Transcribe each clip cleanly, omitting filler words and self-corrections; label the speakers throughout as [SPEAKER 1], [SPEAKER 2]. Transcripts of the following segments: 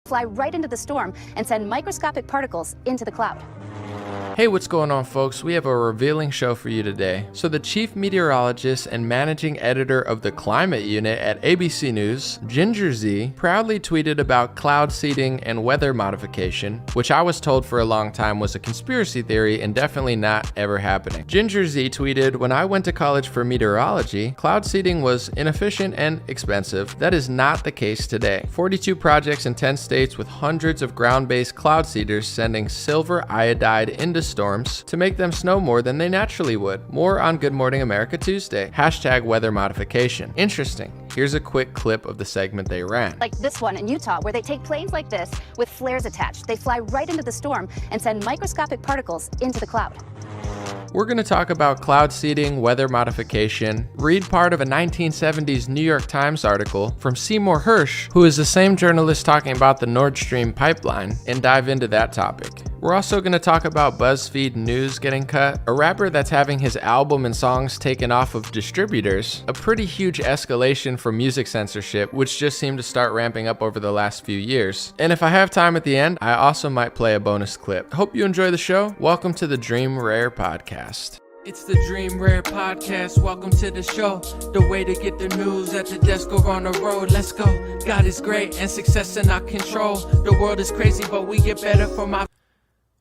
[SPEAKER 1] fly right into the storm and send microscopic particles into the cloud.
[SPEAKER 2] Hey, what's going on, folks? We have a revealing show for you today. So the chief meteorologist and managing editor of the climate unit at ABC News, Ginger Z, proudly tweeted about cloud seeding and weather modification, which I was told for a long time was a conspiracy theory and definitely not ever happening. Ginger Z tweeted, "When I went to college for meteorology, cloud seeding was inefficient and expensive. That is not the case today. 42 projects in 10 states with hundreds of ground-based cloud seeders sending silver iodide into storms to make them snow more than they naturally would." More on Good Morning America Tuesday. Hashtag weather modification. Interesting. Here's a quick clip of the segment they ran.
[SPEAKER 1] Like this one in Utah, where they take planes like this with flares attached. They fly right into the storm and send microscopic particles into the cloud.
[SPEAKER 2] We're going to talk about cloud seeding, weather modification, read part of a 1970s New York Times article from Seymour Hersh, who is the same journalist talking about the Nord Stream pipeline, and dive into that topic. We're also going to talk about BuzzFeed News getting cut, a rapper that's having his album and songs taken off of distributors, a pretty huge escalation from music censorship, which just seemed to start ramping up over the last few years. And if I have time at the end, I also might play a bonus clip. Hope you enjoy the show. Welcome to the Dream Rare Podcast.
[SPEAKER 3] It's the Dream Rare Podcast. Welcome to the show. The way to get the news at the desk or on the road. Let's go. God is great and success in our control. The world is crazy, but we get better from our...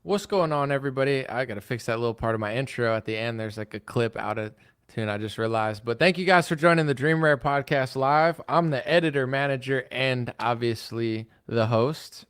[SPEAKER 2] What's going on, everybody? I gotta fix that little part of my intro at the end. There's like a clip out of tune, I just realized. But thank you guys for joining the Dream Rare Podcast live. I'm the editor, manager, and obviously the host.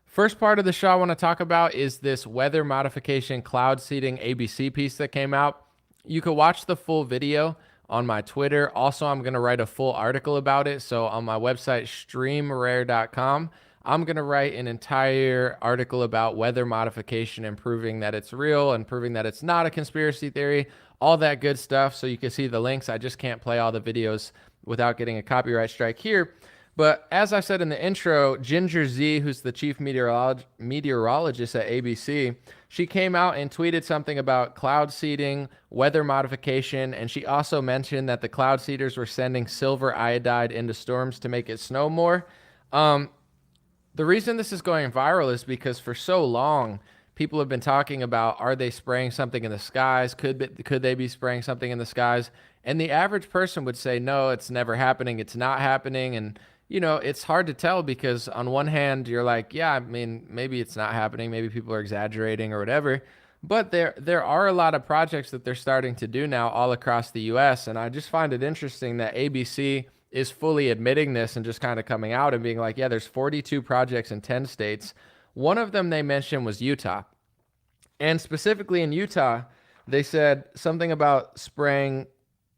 [SPEAKER 2] First part of the show I want to talk about is this weather modification cloud seeding ABC piece that came out. You could watch the full video on my Twitter. Also, I'm going to write a full article about it. So on my website, streamrare.com, I'm going to write an entire article about weather modification and proving that it's real and proving that it's not a conspiracy theory, all that good stuff. So you can see the links. I just can't play all the videos without getting a copyright strike here. But as I said in the intro, Ginger Z, who's the chief meteorologist at ABC, she came out and tweeted something about cloud seeding, weather modification, and she also mentioned that the cloud seeders were sending silver iodide into storms to make it snow more. The reason this is going viral is because for so long, people have been talking about, are they spraying something in the skies? Could they be spraying something in the skies? And the average person would say, no, it's never happening. It's not happening. And you know, it's hard to tell because on one hand, you're like, yeah, I mean, maybe it's not happening. Maybe people are exaggerating or whatever. But there are a lot of projects that they're starting to do now all across the U.S. And I just find it interesting that ABC is fully admitting this and just kind of coming out and being like, yeah, there's 42 projects in 10 states. One of them they mentioned was Utah. And specifically in Utah, they said something about spraying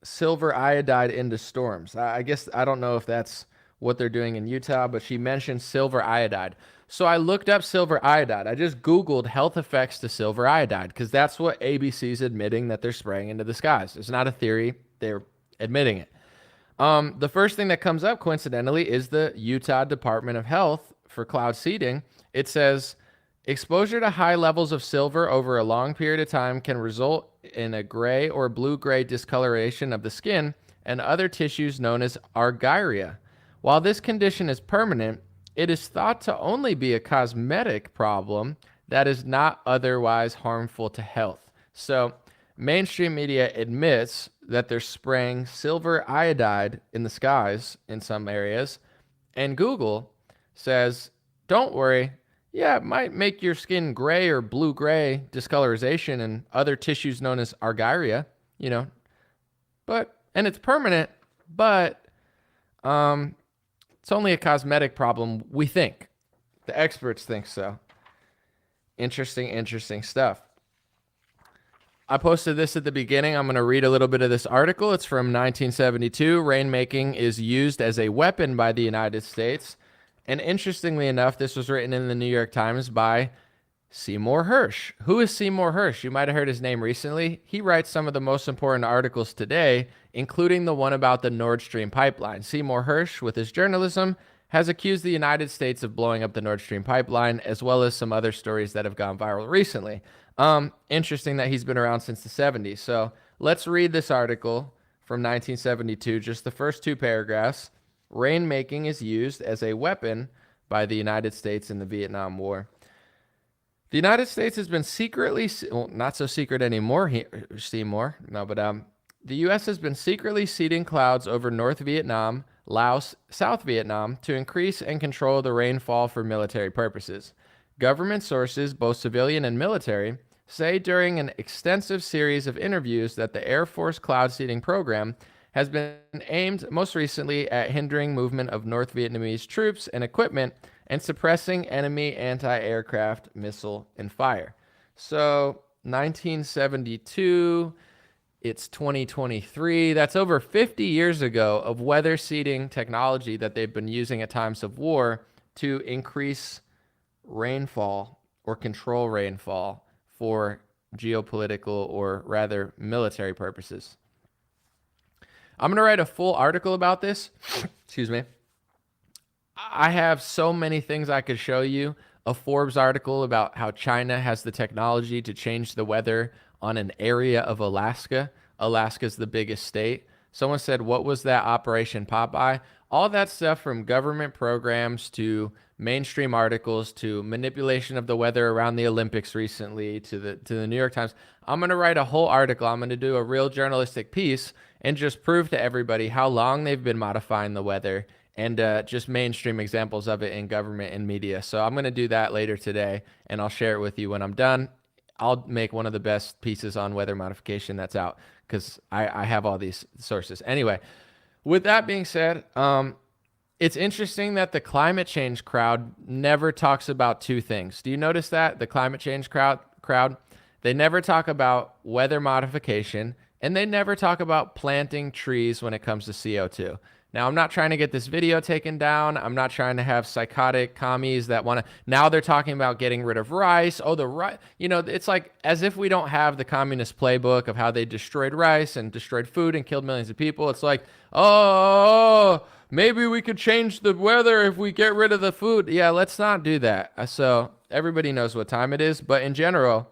[SPEAKER 2] silver iodide into storms. I guess I don't know if that's what they're doing in Utah, but she mentioned silver iodide. So I looked up silver iodide. I just Googled health effects to silver iodide because that's what ABC's admitting that they're spraying into the skies. It's not a theory. They're admitting it. The first thing that comes up, coincidentally, is the Utah Department of Health for cloud seeding. It says, exposure to high levels of silver over a long period of time can result in a gray or blue-gray discoloration of the skin and other tissues known as argyria. While this condition is permanent, it is thought to only be a cosmetic problem that is not otherwise harmful to health. So mainstream media admits that they're spraying silver iodide in the skies in some areas, and Google says, don't worry, yeah, it might make your skin gray or blue-gray discoloration and other tissues known as argyria, you know, and it's permanent, but it's only a cosmetic problem, we think. The experts think so. Interesting stuff. I posted this at the beginning. I'm going to read a little bit of this article. It's from 1972. Rainmaking is used as a weapon by the United States. And interestingly enough, this was written in the New York Times by Seymour Hersh. Who is Seymour Hersh? You might have heard his name recently. He writes some of the most important articles today, including the one about the Nord Stream pipeline. Seymour Hersh, with his journalism, has accused the United States of blowing up the Nord Stream pipeline, as well as some other stories that have gone viral recently. Interesting that he's been around since the 70s. So let's read this article from 1972, just the first two paragraphs. Rainmaking is used as a weapon by the United States in the Vietnam War. The United States has been secretly, well, not so secret anymore, Seymour. No, but the U.S. has been secretly seeding clouds over North Vietnam, Laos, South Vietnam to increase and control the rainfall for military purposes. Government sources, both civilian and military, say during an extensive series of interviews that the Air Force cloud seeding program has been aimed most recently at hindering movement of North Vietnamese troops and equipment and suppressing enemy anti-aircraft missile and fire. So 1972, it's 2023. That's over 50 years ago of weather seeding technology that they've been using at times of war to increase rainfall or control rainfall for geopolitical or rather military purposes. I'm going to write a full article about this. Excuse me. I have so many things I could show you. A Forbes article about how China has the technology to change the weather on an area of Alaska. Alaska's the biggest state. Someone said, what was that Operation Popeye? All that stuff, from government programs to mainstream articles to manipulation of the weather around the Olympics recently to the New York Times. I'm going to write a whole article. I'm going to do a real journalistic piece and just prove to everybody how long they've been modifying the weather and just mainstream examples of it in government and media. So I'm going to do that later today, and I'll share it with you when I'm done. I'll make one of the best pieces on weather modification that's out because I have all these sources. Anyway, with that being said, it's interesting that the climate change crowd never talks about two things. Do you notice that? The climate change crowd, they never talk about weather modification, and they never talk about planting trees when it comes to CO2. Now, I'm not trying to get this video taken down. I'm not trying to have psychotic commies that want to. Now they're talking about getting rid of rice. Oh, the rice. You know, it's like as if we don't have the communist playbook of how they destroyed rice and destroyed food and killed millions of people. It's like, oh, maybe we could change the weather if we get rid of the food. Yeah, let's not do that. So everybody knows what time it is. But in general,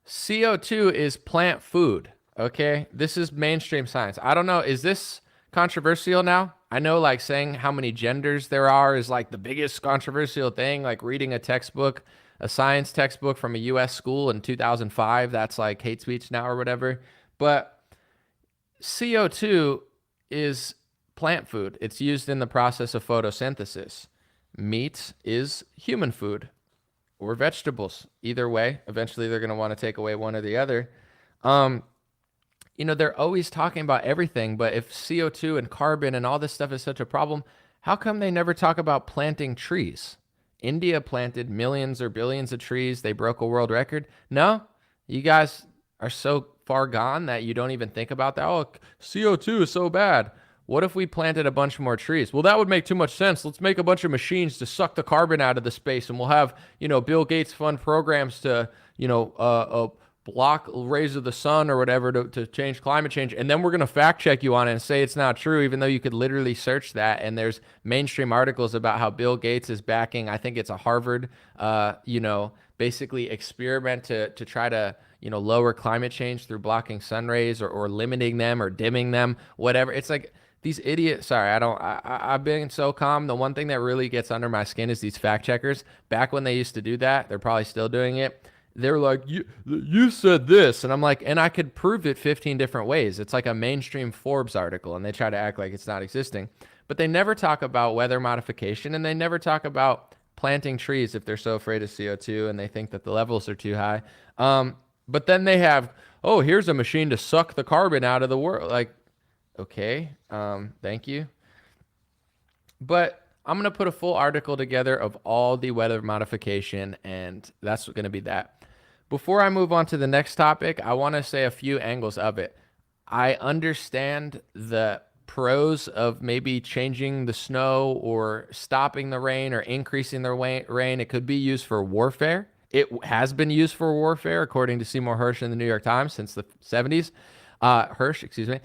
[SPEAKER 2] CO2 is plant food. Okay, this is mainstream science. I don't know. Is this controversial now? I know like saying how many genders there are is like the biggest controversial thing, like reading a textbook, a science textbook from a US school in 2005, that's like hate speech now or whatever. But CO2 is plant food. It's used in the process of photosynthesis. Meat is human food or vegetables. Either way, eventually they're going to want to take away one or the other. You know, they're always talking about everything, but if CO2 and carbon and all this stuff is such a problem, how come they never talk about planting trees? India planted millions or billions of trees. They broke a world record. No, you guys are so far gone that you don't even think about that. Oh, CO2 is so bad. What if we planted a bunch more trees? Well, that would make too much sense. Let's make a bunch of machines to suck the carbon out of the space, and we'll have, you know, Bill Gates fund programs to, you know, block rays of the sun or whatever to change climate change. And then we're going to fact check you on it and say it's not true, even though you could literally search that. And there's mainstream articles about how Bill Gates is backing, I think it's a Harvard, you know, basically experiment to try to, you know, lower climate change through blocking sun rays or limiting them or dimming them, whatever. It's like these idiots. Sorry, I've been so calm. The one thing that really gets under my skin is these fact checkers. Back when they used to do that, they're probably still doing it. They're like, you said this. And I'm like, and I could prove it 15 different ways. It's like a mainstream Forbes article, and they try to act like it's not existing. But they never talk about weather modification, and they never talk about planting trees if they're so afraid of CO2 and they think that the levels are too high. But then they have, oh, here's a machine to suck the carbon out of the world. Like, okay, thank you. But I'm going to put a full article together of all the weather modification, and that's going to be that. Before I move on to the next topic, I want to say a few angles of it. I understand the pros of maybe changing the snow or stopping the rain or increasing the rain. It could be used for warfare. It has been used for warfare, according to Seymour Hersh in the New York Times since the 70s. Hersh, excuse me.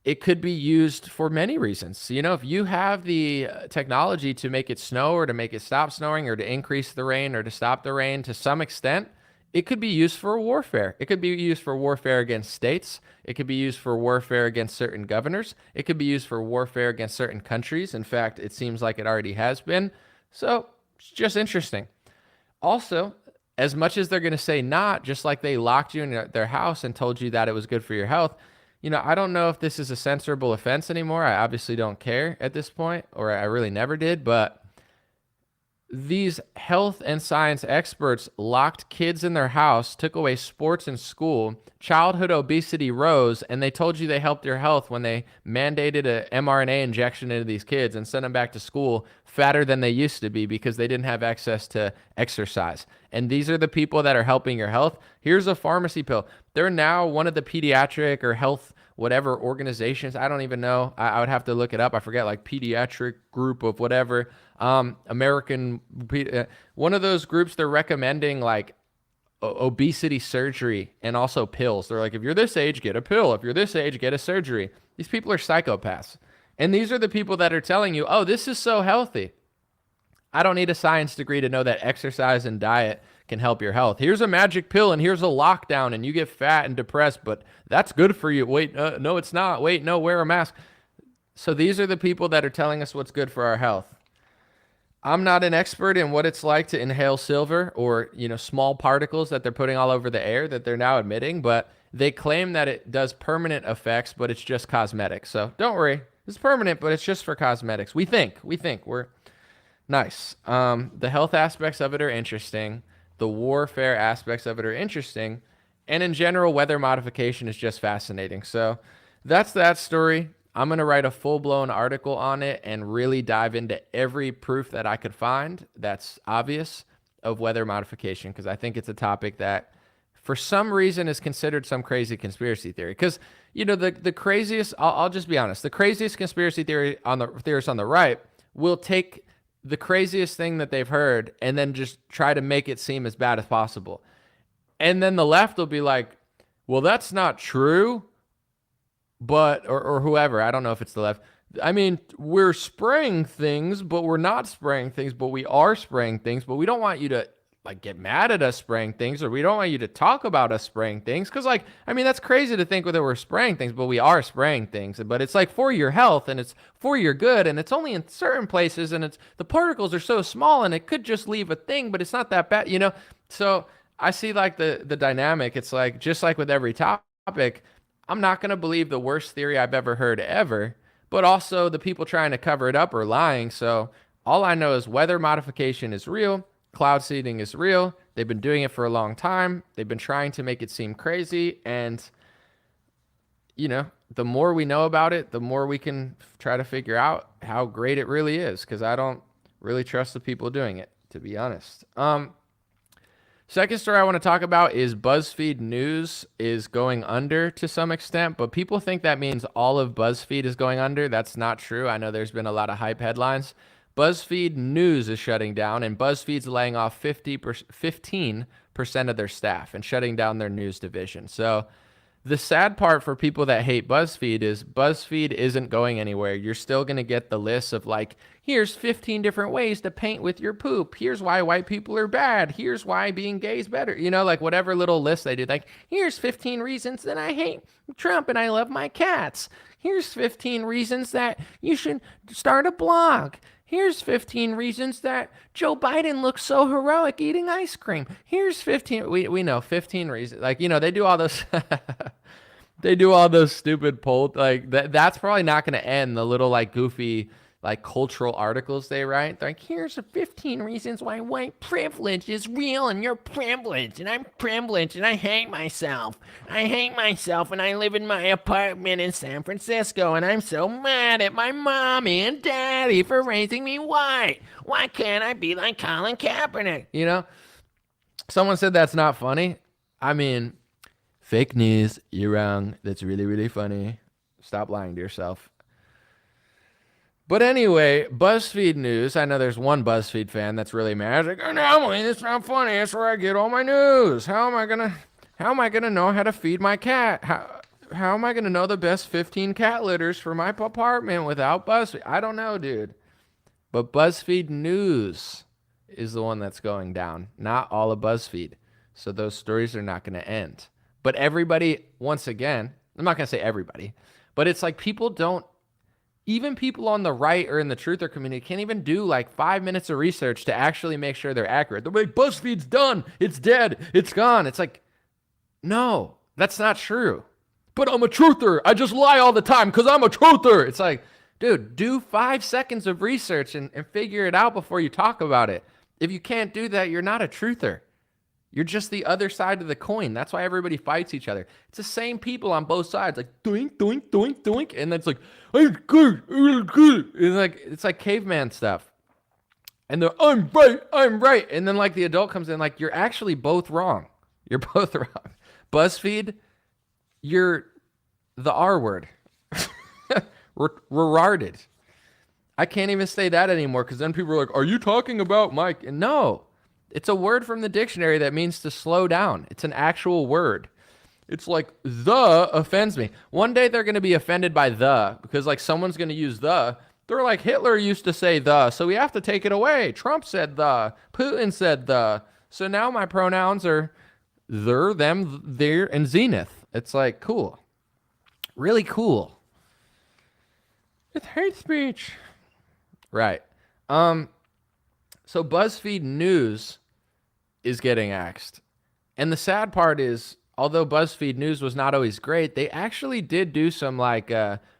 [SPEAKER 2] It could be used for many reasons. You know, if you have the technology to make it snow or to make it stop snowing or to increase the rain or to stop the rain to some extent, it could be used for warfare. It could be used for warfare against states. It could be used for warfare against certain governors. It could be used for warfare against certain countries. In fact, it seems like it already has been. So it's just interesting. Also, as much as they're going to say not, just like they locked you in their house and told you that it was good for your health, I don't know if this is a censorable offense anymore. I obviously don't care at this point, or I really never did, but these health and science experts locked kids in their house, took away sports in school, childhood obesity rose, and they told you they helped your health when they mandated a mRNA injection into these kids and sent them back to school fatter than they used to be because they didn't have access to exercise. And these are the people that are helping your health. Here's a pharmacy pill. They're now one of the pediatric or health whatever organizations. I don't even know. I would have to look it up. I forget, like pediatric group of whatever. American, one of those groups, they're recommending like obesity surgery and also pills. They're like, if you're this age, get a pill. If you're this age, get a surgery. These people are psychopaths. And these are the people that are telling you, oh, this is so healthy. I don't need a science degree to know that exercise and diet can help your health. Here's a magic pill and here's a lockdown and you get fat and depressed, but that's good for you. Wait, no, it's not. Wait, no, wear a mask. So these are the people that are telling us what's good for our health. I'm not an expert in what it's like to inhale silver or, small particles that they're putting all over the air that they're now admitting, but they claim that it does permanent effects, but it's just cosmetic. So don't worry. It's permanent, but it's just for cosmetics. We think we're nice. The health aspects of it are interesting. The warfare aspects of it are interesting. And in general, weather modification is just fascinating. So that's that story. I'm going to write a full-blown article on it and really dive into every proof that I could find that's obvious of weather modification, because I think it's a topic that for some reason is considered some crazy conspiracy theory. Because, the craziest, I'll just be honest, the craziest conspiracy theorists on the right will take the craziest thing that they've heard and then just try to make it seem as bad as possible. And then the left will be like, well, that's not true. But, or whoever, I don't know if it's the left. I mean, we're spraying things, but we're not spraying things, but we are spraying things. But we don't want you to get mad at us spraying things, or we don't want you to talk about us spraying things. Because that's crazy to think that we're spraying things, but we are spraying things. But it's for your health and it's for your good. And it's only in certain places. And the particles are so small and it could just leave a thing, but it's not that bad, So I see the dynamic. It's just like with every topic, I'm not going to believe the worst theory I've ever heard ever, but also the people trying to cover it up are lying. So all I know is weather modification is real. Cloud seeding is real. They've been doing it for a long time. They've been trying to make it seem crazy. And, the more we know about it, the more we can try to figure out how great it really is. Because I don't really trust the people doing it, to be honest. Second story I want to talk about is BuzzFeed News is going under to some extent, but people think that means all of BuzzFeed is going under. That's not true. I know there's been a lot of hype headlines. BuzzFeed News is shutting down, and BuzzFeed's laying off 15% of their staff and shutting down their news division. So the sad part for people that hate BuzzFeed is BuzzFeed isn't going anywhere. You're still going to get the list of here's 15 different ways to paint with your poop. Here's why white people are bad. Here's why being gay is better. Whatever little list they do. Here's 15 reasons that I hate Trump and I love my cats. Here's 15 reasons that you should start a blog. Here's 15 reasons that Joe Biden looks so heroic eating ice cream. Here's 15. We know 15 reasons. They do all those. They do all those stupid polls. That's probably not going to end. The little goofy cultural articles they write. They're here's 15 reasons why white privilege is real and you're privileged and I'm privileged and I hate myself. I hate myself and I live in my apartment in San Francisco and I'm so mad at my mommy and daddy for raising me white. Why can't I be like Colin Kaepernick? Someone said that's not funny. I mean, fake news. You're wrong. That's really, really funny. Stop lying to yourself. But anyway, BuzzFeed News. I know there's one BuzzFeed fan that's really mad. Emily, it's not funny. That's where I get all my news. How am I gonna know how to feed my cat? How am I gonna know the best 15 cat litters for my apartment without BuzzFeed? I don't know, dude. But BuzzFeed News is the one that's going down, not all of BuzzFeed. So those stories are not going to end. But everybody, once again, I'm not going to say everybody, but it's like people don't, even people on the right or in the truther community can't even do like 5 minutes of research to actually make sure they're accurate. They're like, BuzzFeed's done. It's dead. It's gone. It's like, no, that's not true. But I'm a truther. I just lie all the time because I'm a truther. It's like, dude, do 5 seconds of research and figure it out before you talk about it. If you can't do that, you're not a truther. You're just the other side of the coin. That's why everybody fights each other. It's the same people on both sides, like doink, doink, doink, doink. And then it's like, I'm good, I'm good. It's like caveman stuff. And they're, I'm right. And then like the adult comes in, like, you're actually both wrong. You're both wrong. BuzzFeed, you're the R word. Retarded. I can't even say that anymore because then people are like, are you talking about Mike? And no, it's a word from the dictionary that means to slow down. It's an actual word. It's like the offends me. One day they're going to be offended by the because like someone's going to use the. They're like, Hitler used to say the, so we have to take it away. Trump said the. Putin said the. So now my pronouns are they're, them, they're, and zenith. It's like, cool. Really cool. It's hate speech. Right. So BuzzFeed News is getting axed. And the sad part is, although BuzzFeed News was not always great, they actually did do some like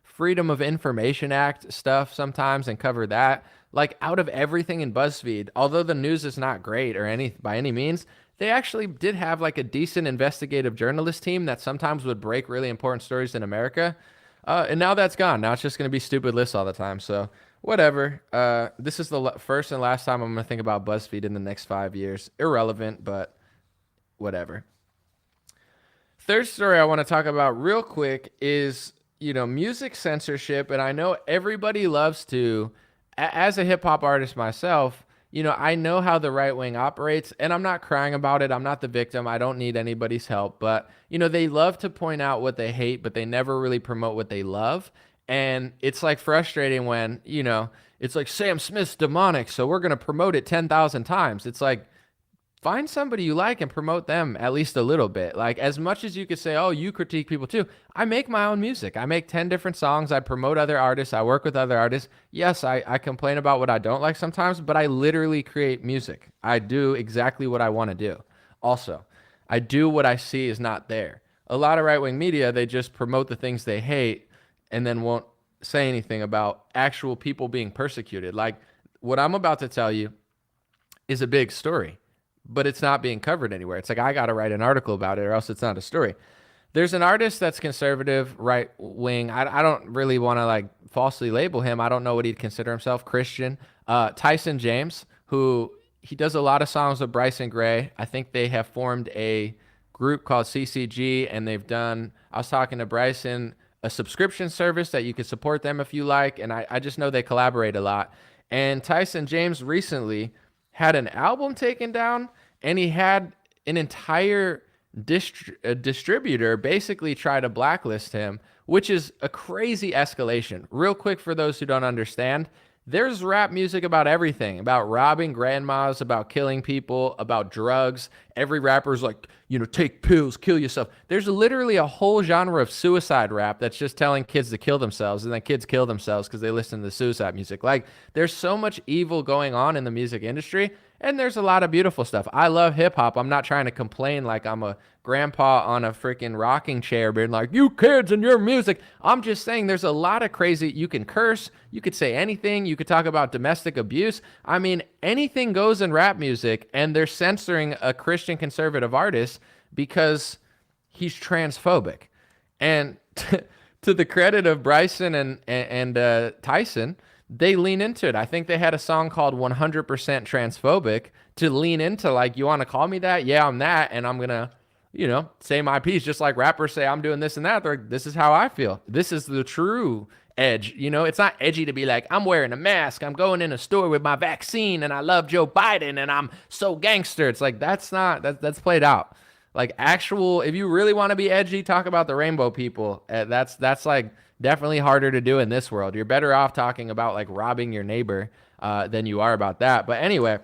[SPEAKER 2] Freedom of Information Act stuff sometimes and cover that. Like out of everything in BuzzFeed, although the news is not great or by any means, they actually did have like a decent investigative journalist team that sometimes would break really important stories in America. And now that's gone. Now it's just going to be stupid lists all the time. So whatever. This is the first and last time I'm going to think about BuzzFeed in the next 5 years. Irrelevant, but whatever. Third story I want to talk about real quick is, music censorship. And I know everybody loves to, as a hip hop artist myself, I know how the right wing operates and I'm not crying about it. I'm not the victim. I don't need anybody's help, but they love to point out what they hate, but they never really promote what they love. And it's like frustrating when, it's like Sam Smith's demonic, so we're going to promote it 10,000 times. It's like, find somebody you like and promote them at least a little bit. Like as much as you could say, oh, you critique people too. I make my own music. I make 10 different songs. I promote other artists. I work with other artists. Yes, I complain about what I don't like sometimes, but I literally create music. I do exactly what I want to do. Also, I do what I see is not there. A lot of right-wing media, they just promote the things they hate and then won't say anything about actual people being persecuted. Like what I'm about to tell you is a big story, but it's not being covered anywhere. It's like, I got to write an article about it or else it's not a story. There's an artist that's conservative, right wing. I don't really want to like falsely label him. I don't know what he'd consider himself, Christian. Tyson James, who he does a lot of songs with Bryson Gray. I think they have formed a group called CCG and they've done, I was talking to Bryson, a subscription service that you can support them if you like. And I just know they collaborate a lot. And Tyson James recently had an album taken down and he had an entire distributor basically try to blacklist him, which is a crazy escalation. Real quick, for those who don't understand, there's rap music about everything, about robbing grandmas, about killing people, about drugs. Every rapper's like, take pills, kill yourself. There's literally a whole genre of suicide rap that's just telling kids to kill themselves, and then kids kill themselves because they listen to the suicide music. Like, there's so much evil going on in the music industry, and there's a lot of beautiful stuff. I love hip hop. I'm not trying to complain like I'm a grandpa on a freaking rocking chair being like, you kids and your music. I'm just saying there's a lot of crazy, you can curse, you could say anything, you could talk about domestic abuse. I mean, anything goes in rap music, and they're censoring a Christian conservative artist because he's transphobic. And to the credit of Bryson and Tyson, they lean into it. I think they had a song called 100% Transphobic to lean into, like, you want to call me that? Yeah, I'm that. And I'm going to, say my piece, just like rappers say I'm doing this and that. They're like, this is how I feel. This is the true edge. It's not edgy to be like, I'm wearing a mask, I'm going in a store with my vaccine, and I love Joe Biden, and I'm so gangster. It's like, that's played out. Like, actual, if you really want to be edgy, talk about the rainbow people. That's like definitely harder to do in this world. You're better off talking about like robbing your neighbor than you are about that. But anyway,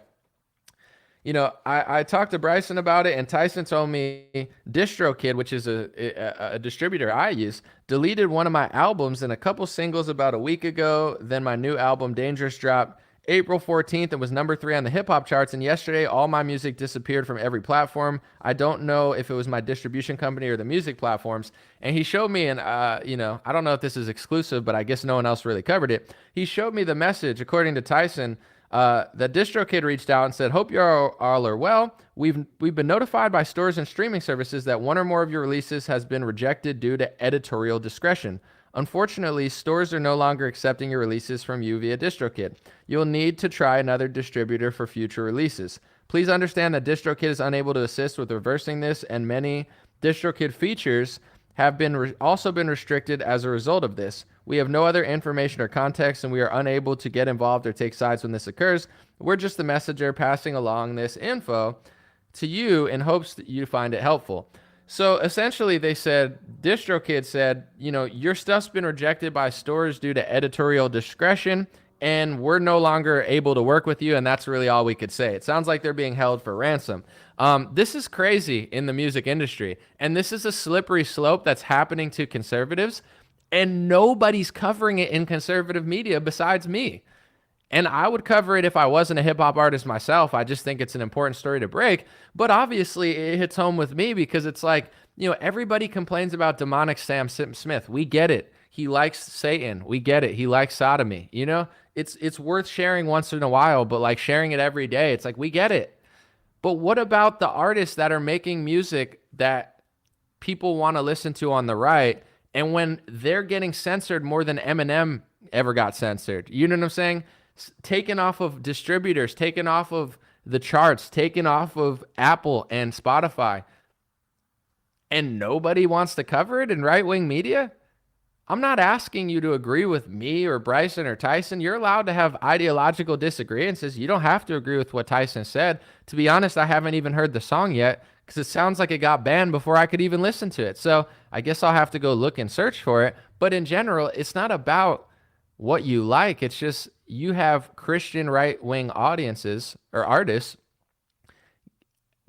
[SPEAKER 2] I talked to Bryson about it, and Tyson told me DistroKid, which is a distributor I use, deleted one of my albums and a couple singles about a week ago. Then my new album, Dangerous, dropped April 14th and was number 3 on the hip hop charts. And yesterday, all my music disappeared from every platform. I don't know if it was my distribution company or the music platforms. And he showed me, and I don't know if this is exclusive, but I guess no one else really covered it. He showed me the message, according to Tyson, that DistroKid reached out and said, "Hope you all are well. We've been notified by stores and streaming services that one or more of your releases has been rejected due to editorial discretion. Unfortunately, stores are no longer accepting your releases from you via DistroKid. You'll need to try another distributor for future releases. Please understand that DistroKid is unable to assist with reversing this, and many DistroKid features have also been restricted as a result of this. We have no other information or context, and we are unable to get involved or take sides when this occurs. We're just the messenger passing along this info to you in hopes that you find it helpful." So essentially they said, DistroKid said, your stuff's been rejected by stores due to editorial discretion, and we're no longer able to work with you, and that's really all we could say. It sounds like they're being held for ransom. This is crazy in the music industry, and this is a slippery slope that's happening to conservatives, and nobody's covering it in conservative media besides me. And I would cover it if I wasn't a hip-hop artist myself. I just think it's an important story to break. But obviously, it hits home with me because it's like, everybody complains about demonic Sam Smith. We get it. He likes Satan. We get it. He likes sodomy. It's worth sharing once in a while, but like sharing it every day, it's like, we get it. But what about the artists that are making music that people want to listen to on the right, and when they're getting censored more than Eminem ever got censored? You know what I'm saying? Taken off of distributors, taken off of the charts, taken off of Apple and Spotify, and nobody wants to cover it in right-wing media? I'm not asking you to agree with me or Bryson or Tyson. You're allowed to have ideological disagreements. You don't have to agree with what Tyson said. To be honest, I haven't even heard the song yet because it sounds like it got banned before I could even listen to it. So I guess I'll have to go look and search for it. But in general, it's not about what you like. It's just you have Christian right-wing audiences or artists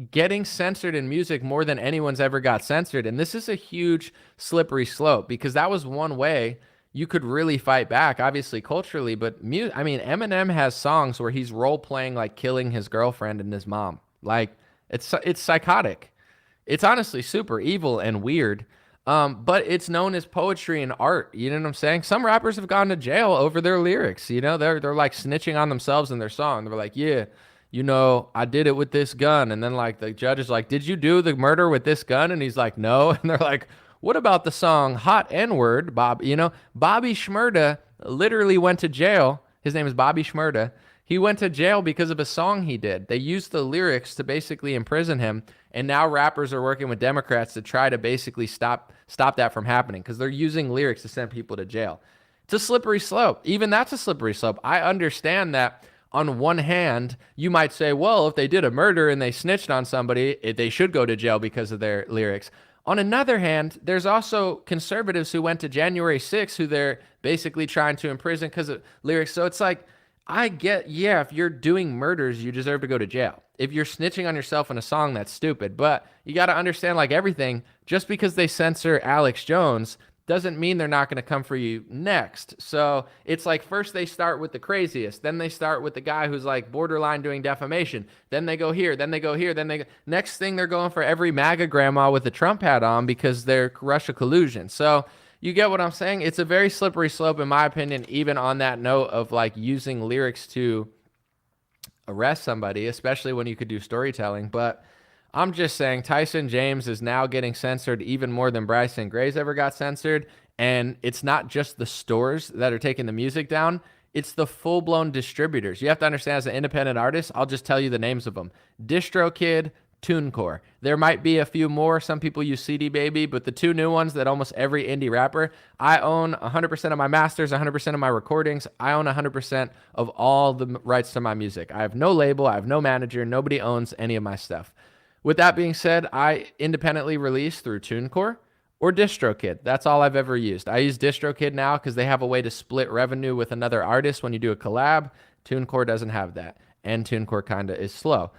[SPEAKER 2] getting censored in music more than anyone's ever got censored. And this is a huge slippery slope because that was one way you could really fight back, obviously culturally. But Eminem has songs where he's role-playing like killing his girlfriend and his mom. Like it's psychotic. It's honestly super evil and weird. But it's known as poetry and art. You know what I'm saying? Some rappers have gone to jail over their lyrics. They're like snitching on themselves in their song. They're like, yeah, I did it with this gun. And then like the judge is like, did you do the murder with this gun? And he's like, no. And they're like, what about the song Hot N-Word, Bob? Bobby Shmurda literally went to jail. His name is Bobby Shmurda. He went to jail because of a song he did. They used the lyrics to basically imprison him. And now rappers are working with Democrats to try to basically stop that from happening because they're using lyrics to send people to jail. It's a slippery slope. Even that's a slippery slope. I understand that on one hand, you might say, well, if they did a murder and they snitched on somebody, they should go to jail because of their lyrics. On another hand, there's also conservatives who went to January 6th who they're basically trying to imprison because of lyrics. So it's like, I get, if you're doing murders, you deserve to go to jail. If you're snitching on yourself in a song, that's stupid. But you got to understand, like everything, just because they censor Alex Jones doesn't mean they're not going to come for you next. So it's like first they start with the craziest, then they start with the guy who's like borderline doing defamation. Then they go here, then they go here, next thing they're going for every MAGA grandma with a Trump hat on because they're Russia collusion. So you get what I'm saying? It's a very slippery slope, in my opinion, even on that note of like using lyrics to arrest somebody, especially when you could do storytelling. But I'm just saying Tyson James is now getting censored even more than Bryson Gray's ever got censored. And it's not just the stores that are taking the music down. It's the full-blown distributors. You have to understand, as an independent artist, I'll just tell you the names of them. DistroKid, TuneCore. There might be a few more. Some people use CD Baby, but the two new ones that almost every indie rapper, I own 100% of my masters, 100% of my recordings. I own 100% of all the rights to my music. I have no label. I have no manager. Nobody owns any of my stuff. With that being said, I independently release through TuneCore or DistroKid. That's all I've ever used. I use DistroKid now because they have a way to split revenue with another artist when you do a collab. TuneCore doesn't have that, and TuneCore kind of is slow.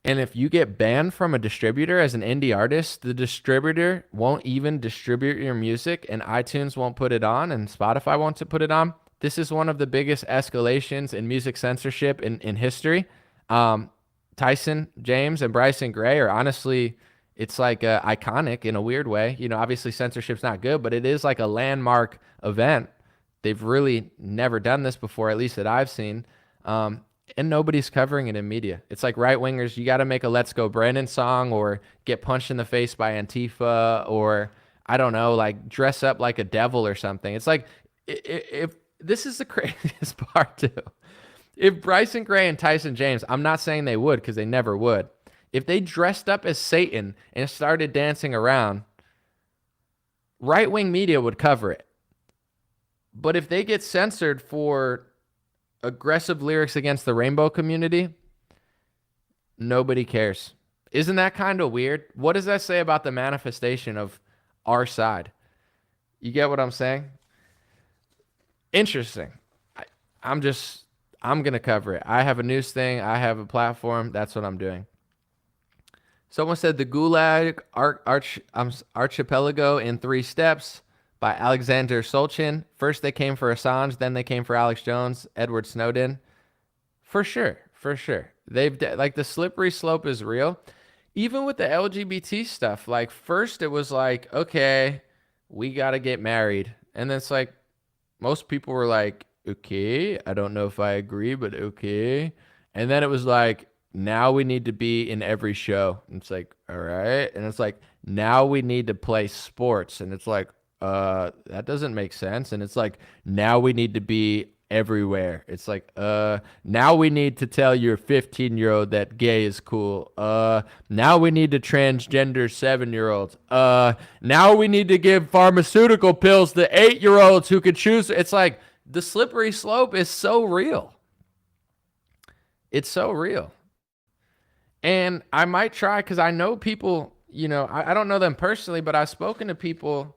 [SPEAKER 2] And if you get banned from a distributor as an indie artist, the distributor won't even distribute your music, and iTunes won't put it on, and Spotify won't put it on. This is one of the biggest escalations in music censorship in history. Tyson James and Bryson Gray are honestly, it's like iconic in a weird way. You know, obviously censorship's not good, but it is like a landmark event. They've really never done this before, at least that I've seen. And nobody's covering it in media. It's like right-wingers, you got to make a Let's Go Brandon song or get punched in the face by Antifa or, I don't know, like dress up like a devil or something. It's like, if this is the craziest part too. If Bryson Gray and Tyson James, I'm not saying they would because they never would. If they dressed up as Satan and started dancing around, right-wing media would cover it. But if they get censored for aggressive lyrics against the rainbow community, nobody cares. Isn't that kind of weird? What does that say about the manifestation of our side? You get what I'm saying? Interesting. I'm going to cover it. I have a news thing. I have a platform. That's what I'm doing. Someone said the Gulag Archipelago in 3 steps by Alexander Solchin. First they came for Assange, then they came for Alex Jones, Edward Snowden. For sure. They've like the slippery slope is real. Even with the LGBT stuff, like first it was like, okay, we got to get married. And then it's like, most people were like, okay, I don't know if I agree, but okay. And then it was like, now we need to be in every show. And it's like, all right. And it's like, now we need to play sports. And it's like, that doesn't make sense. And it's like, now we need to be everywhere. It's like, now we need to tell your 15-year-old that gay is cool. Now we need to transgender 7-year-olds. Now we need to give pharmaceutical pills to 8-year-olds who could choose. It's like the slippery slope is so real. It's so real. And I might try, because I know people, you know, I don't know them personally, but I've spoken to people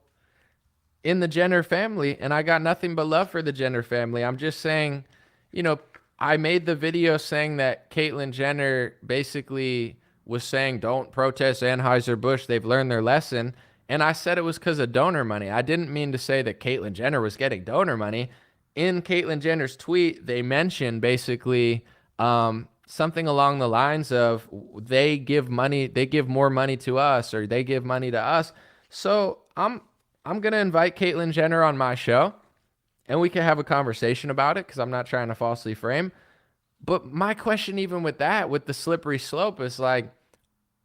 [SPEAKER 2] in the Jenner family, and I got nothing but love for the Jenner family. I'm just saying, you know, I made the video saying that Caitlyn Jenner basically was saying, don't protest Anheuser-Busch. They've learned their lesson. And I said it was because of donor money. I didn't mean to say that Caitlyn Jenner was getting donor money. In Caitlyn Jenner's tweet, they mentioned basically something along the lines of they give more money to us, or they give money to us. So I'm going to invite Caitlyn Jenner on my show, and we can have a conversation about it, because I'm not trying to falsely frame. But my question, even with that, with the slippery slope, is like,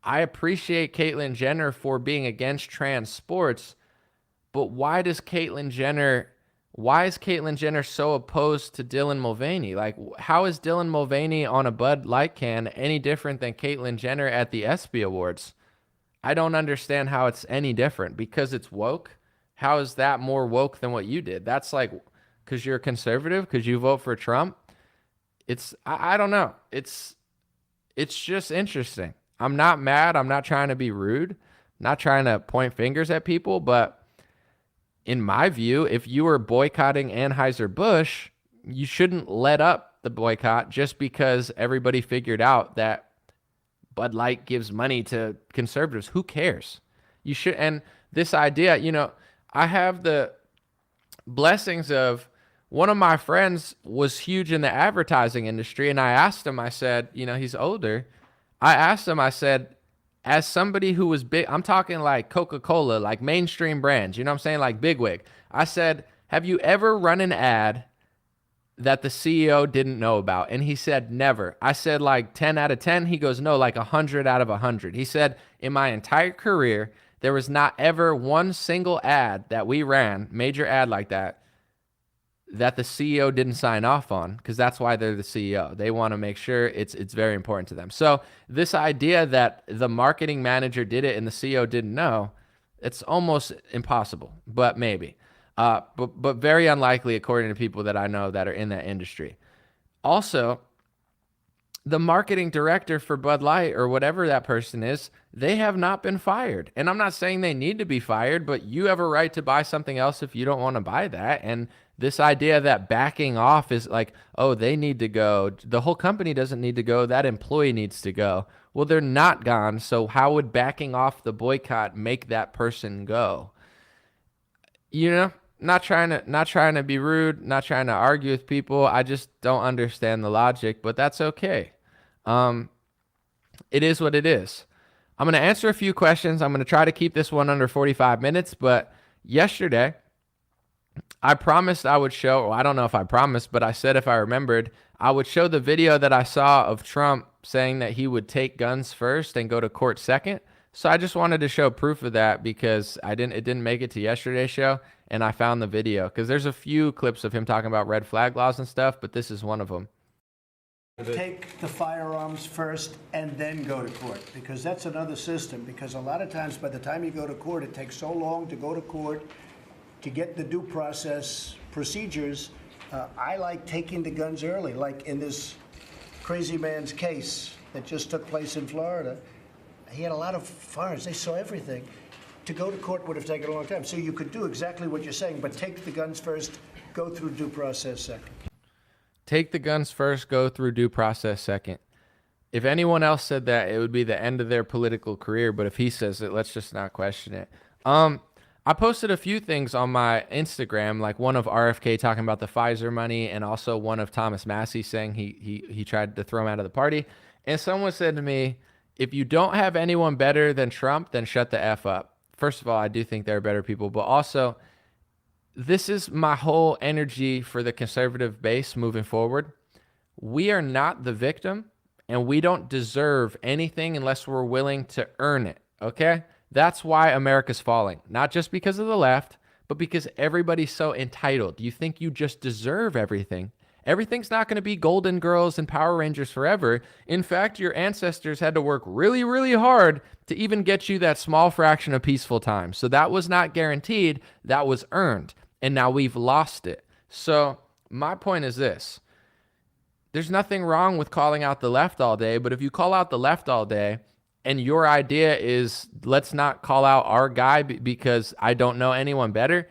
[SPEAKER 2] I appreciate Caitlyn Jenner for being against trans sports, but why is Caitlyn Jenner so opposed to Dylan Mulvaney? Like, how is Dylan Mulvaney on a Bud Light can any different than Caitlyn Jenner at the ESPY Awards? I don't understand how it's any different. Because it's woke? How is that more woke than what you did? That's like, because you're a conservative, because you vote for Trump? I don't know. It's just interesting. I'm not mad. I'm not trying to be rude. I'm not trying to point fingers at people, but in my view, if you were boycotting Anheuser-Busch, you shouldn't let up the boycott just because everybody figured out that Bud Light gives money to conservatives. Who cares? You should. And this idea, you know, I have the blessings of, one of my friends was huge in the advertising industry, and I asked him, I said, you know, he's older. I asked him, I said, as somebody who was big, I'm talking like Coca-Cola, like mainstream brands, you know what I'm saying? Like bigwig. I said, have you ever run an ad that the CEO didn't know about? And he said, never. I said, like 10 out of 10. He goes, no, like 100 out of 100. He said, in my entire career, there was not ever one single ad that we ran, major ad like that the CEO didn't sign off on, because that's why they're the CEO. They want to make sure it's very important to them. So this idea that the marketing manager did it and the CEO didn't know, it's almost impossible, but maybe. But very unlikely, according to people that I know that are in that industry. Also, the marketing director for Bud Light, or whatever that person is, they have not been fired. And I'm not saying they need to be fired, but you have a right to buy something else if you don't want to buy that. And This idea that backing off is like, oh, they need to go. The whole company doesn't need to go. That employee needs to go. Well, they're not gone. So how would backing off the boycott make that person go? You know, not trying to be rude, not trying to argue with people. I just don't understand the logic, but that's okay. It is what it is. I'm going to answer a few questions. I'm going to try to keep this one under 45 minutes, but yesterday I promised I would show, well, I don't know if I promised, but I said if I remembered, I would show the video that I saw of Trump saying that he would take guns first and go to court second. So I just wanted to show proof of that because it didn't make it to yesterday's show, and I found the video because there's a few clips of him talking about red flag laws and stuff, but this is one of them.
[SPEAKER 4] Take the firearms first and then go to court, because that's another system. Because a lot of times by the time you go to court, it takes so long to go to court to get the due process procedures. I like taking the guns early, like in this crazy man's case that just took place in Florida. He had a lot of firearms. They saw everything. To go to court would have taken a long time. So you could do exactly what you're saying, but take the guns first, go through due process second.
[SPEAKER 2] Take the guns first, go through due process second. If anyone else said that, it would be the end of their political career. But if he says it, let's just not question it. I posted a few things on my Instagram, like one of RFK talking about the Pfizer money, and also one of Thomas Massey saying he tried to throw him out of the party. And someone said to me, if you don't have anyone better than Trump, then shut the F up. First of all, I do think there are better people, but also this is my whole energy for the conservative base moving forward. We are not the victim, and we don't deserve anything unless we're willing to earn it, okay? That's why America's falling. Not just because of the left, but because everybody's so entitled. You think you just deserve everything. Everything's not going to be Golden Girls and Power Rangers forever. In fact, your ancestors had to work really, really hard to even get you that small fraction of peaceful time. So that was not guaranteed. That was earned. And now we've lost it. So my point is this. There's nothing wrong with calling out the left all day, but if you call out the left all day and your idea is let's not call out our guy because I don't know anyone better,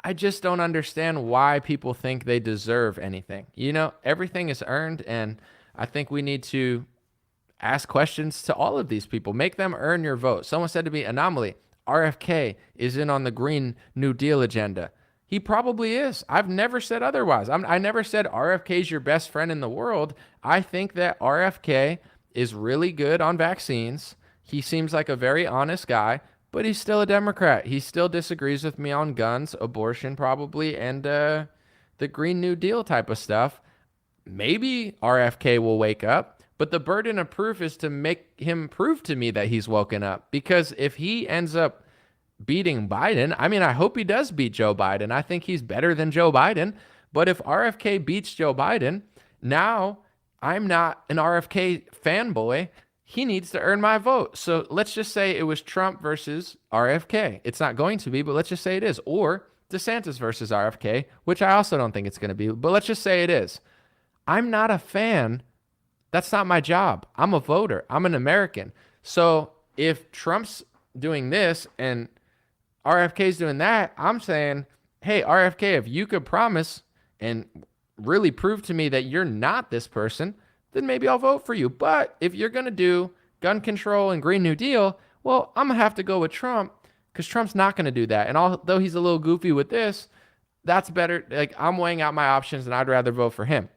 [SPEAKER 2] I just don't understand why people think they deserve anything. You know, everything is earned, and I think we need to ask questions to all of these people. Make them earn your vote. Someone said to me, Anomaly, RFK is in on the Green New Deal agenda. He probably is. I've never said otherwise. I never said RFK is your best friend in the world. I think that RFK is really good on vaccines. He seems like a very honest guy, but he's still a Democrat. He still disagrees with me on guns, abortion probably, and the Green New Deal type of stuff. Maybe RFK will wake up, but the burden of proof is to make him prove to me that he's woken up. Because if he ends up beating Biden, I mean, I hope he does beat Joe Biden. I think he's better than Joe Biden. But if RFK beats Joe Biden, now I'm not an RFK fanboy. He needs to earn my vote. So let's just say it was Trump versus RFK. It's not going to be, but let's just say it is. Or DeSantis versus RFK, which I also don't think it's going to be. But let's just say it is. I'm not a fan. That's not my job. I'm a voter. I'm an American. So if Trump's doing this and RFK's doing that, I'm saying, hey, RFK, if you could promise and really prove to me that you're not this person, then maybe I'll vote for you. But if you're going to do gun control and Green New Deal, well, I'm going to have to go with Trump because Trump's not going to do that. And although he's a little goofy with this, that's better. Like, I'm weighing out my options and I'd rather vote for him.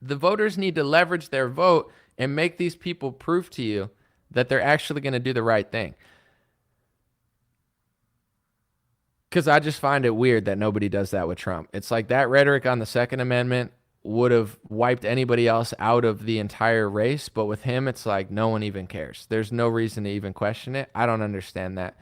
[SPEAKER 2] The voters need to leverage their vote and make these people prove to you that they're actually going to do the right thing. Because I just find it weird that nobody does that with Trump. It's like that rhetoric on the Second Amendment would have wiped anybody else out of the entire race. But with him, it's like no one even cares. There's no reason to even question it. I don't understand that.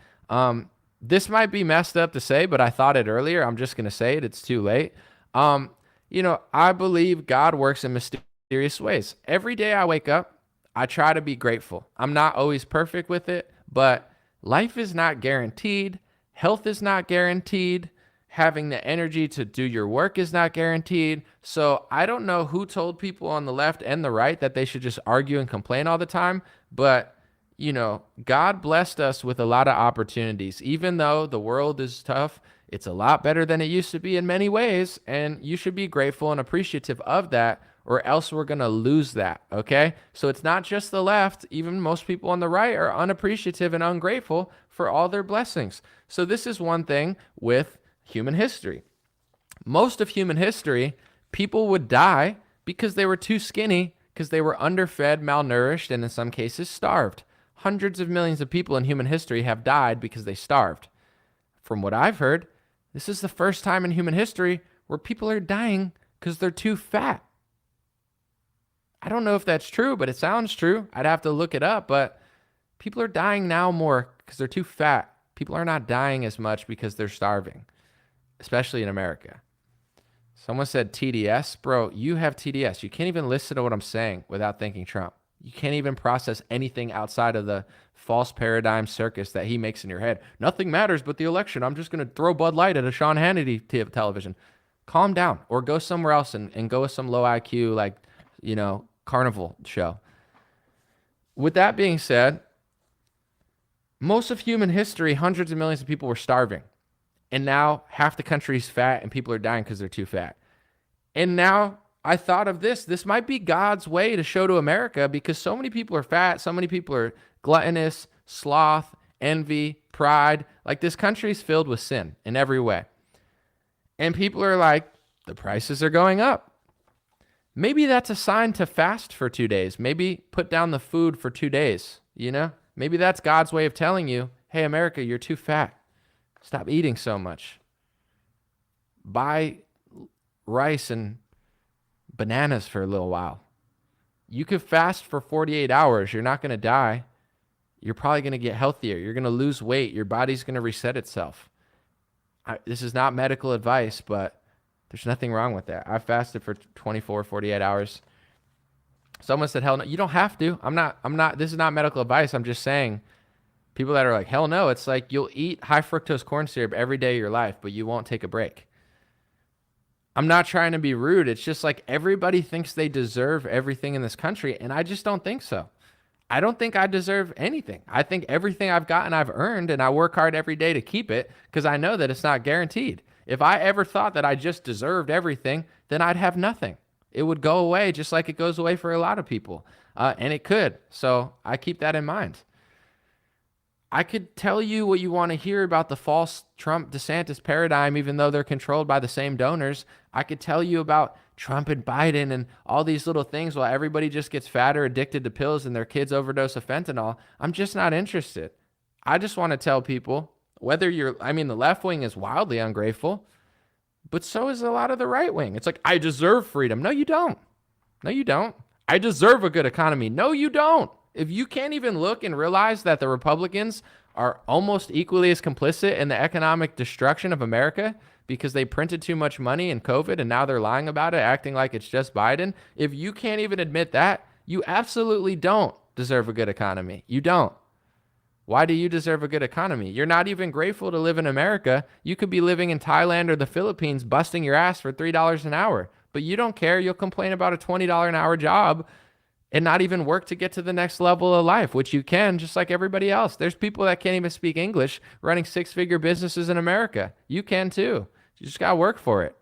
[SPEAKER 2] This might be messed up to say, but I thought it earlier. I'm just going to say it. It's too late. You know, I believe God works in mysterious ways. Every day I wake up, I try to be grateful. I'm not always perfect with it, but life is not guaranteed. Health is not guaranteed. Having the energy to do your work is not guaranteed. So I don't know who told people on the left and the right that they should just argue and complain all the time. But, you know, God blessed us with a lot of opportunities. Even though the world is tough, It's a lot better than it used to be in many ways, and you should be grateful and appreciative of that, or else we're going to lose that, okay? So it's not just the left. Even most people on the right are unappreciative and ungrateful for all their blessings. So this is one thing with human history. Most of human history, people would die because they were too skinny, because they were underfed, malnourished, and in some cases starved. Hundreds of millions of people in human history have died because they starved. From what I've heard, this is the first time in human history where people are dying because they're too fat. I don't know if that's true, but it sounds true. I'd have to look it up, but people are dying now more because they're too fat. People are not dying as much because they're starving, especially in America. Someone said TDS. Bro, you have TDS. You can't even listen to what I'm saying without thinking Trump. You can't even process anything outside of the false paradigm circus that he makes in your head. Nothing matters but the election. I'm just going to throw Bud Light at a Sean Hannity television. Calm down, or go somewhere else and go with some low IQ, like, carnival show. With that being said, most of human history, hundreds of millions of people were starving. And now half the country's fat and people are dying because they're too fat. And now I thought of this. This might be God's way to show to America, because so many people are fat. So many people are gluttonous, sloth, envy, pride. Like, this country is filled with sin in every way. And people are like, the prices are going up. Maybe that's a sign to fast for 2 days. Maybe put down the food for 2 days, Maybe that's God's way of telling you, hey, America, you're too fat. Stop eating so much. Buy rice and bananas for a little while. You could fast for 48 hours. You're not going to die. You're probably going to get healthier. You're going to lose weight. Your body's going to reset itself. This is not medical advice, but there's nothing wrong with that. I fasted for 24, 48 hours. Someone said, hell no. You don't have to. I'm not, this is not medical advice. I'm just saying, people that are like, hell no, it's like you'll eat high fructose corn syrup every day of your life, but you won't take a break. I'm not trying to be rude. It's just like everybody thinks they deserve everything in this country, and I just don't think so. I don't think I deserve anything. I think everything I've gotten, I've earned, and I work hard every day to keep it because I know that it's not guaranteed. If I ever thought that I just deserved everything, then I'd have nothing. It would go away just like it goes away for a lot of people, and it could. So I keep that in mind. I could tell you what you want to hear about the false Trump DeSantis paradigm, even though they're controlled by the same donors. I could tell you about Trump and Biden and all these little things while everybody just gets fatter, addicted to pills, and their kids overdose of fentanyl. I'm just not interested. I just want to tell people, the left wing is wildly ungrateful, but so is a lot of the right wing. It's like, I deserve freedom. No, you don't. No, you don't. I deserve a good economy. No, you don't. If you can't even look and realize that the Republicans are almost equally as complicit in the economic destruction of America because they printed too much money in COVID and now they're lying about it, acting like it's just Biden. If you can't even admit that, you absolutely don't deserve a good economy. You don't. Why do you deserve a good economy? You're not even grateful to live in America. You could be living in Thailand or the Philippines busting your ass for $3 an hour, but you don't care. You'll complain about a $20 an hour job and not even work to get to the next level of life, which you can, just like everybody else. There's people that can't even speak English running six-figure businesses in America. You can too. You just got to work for it.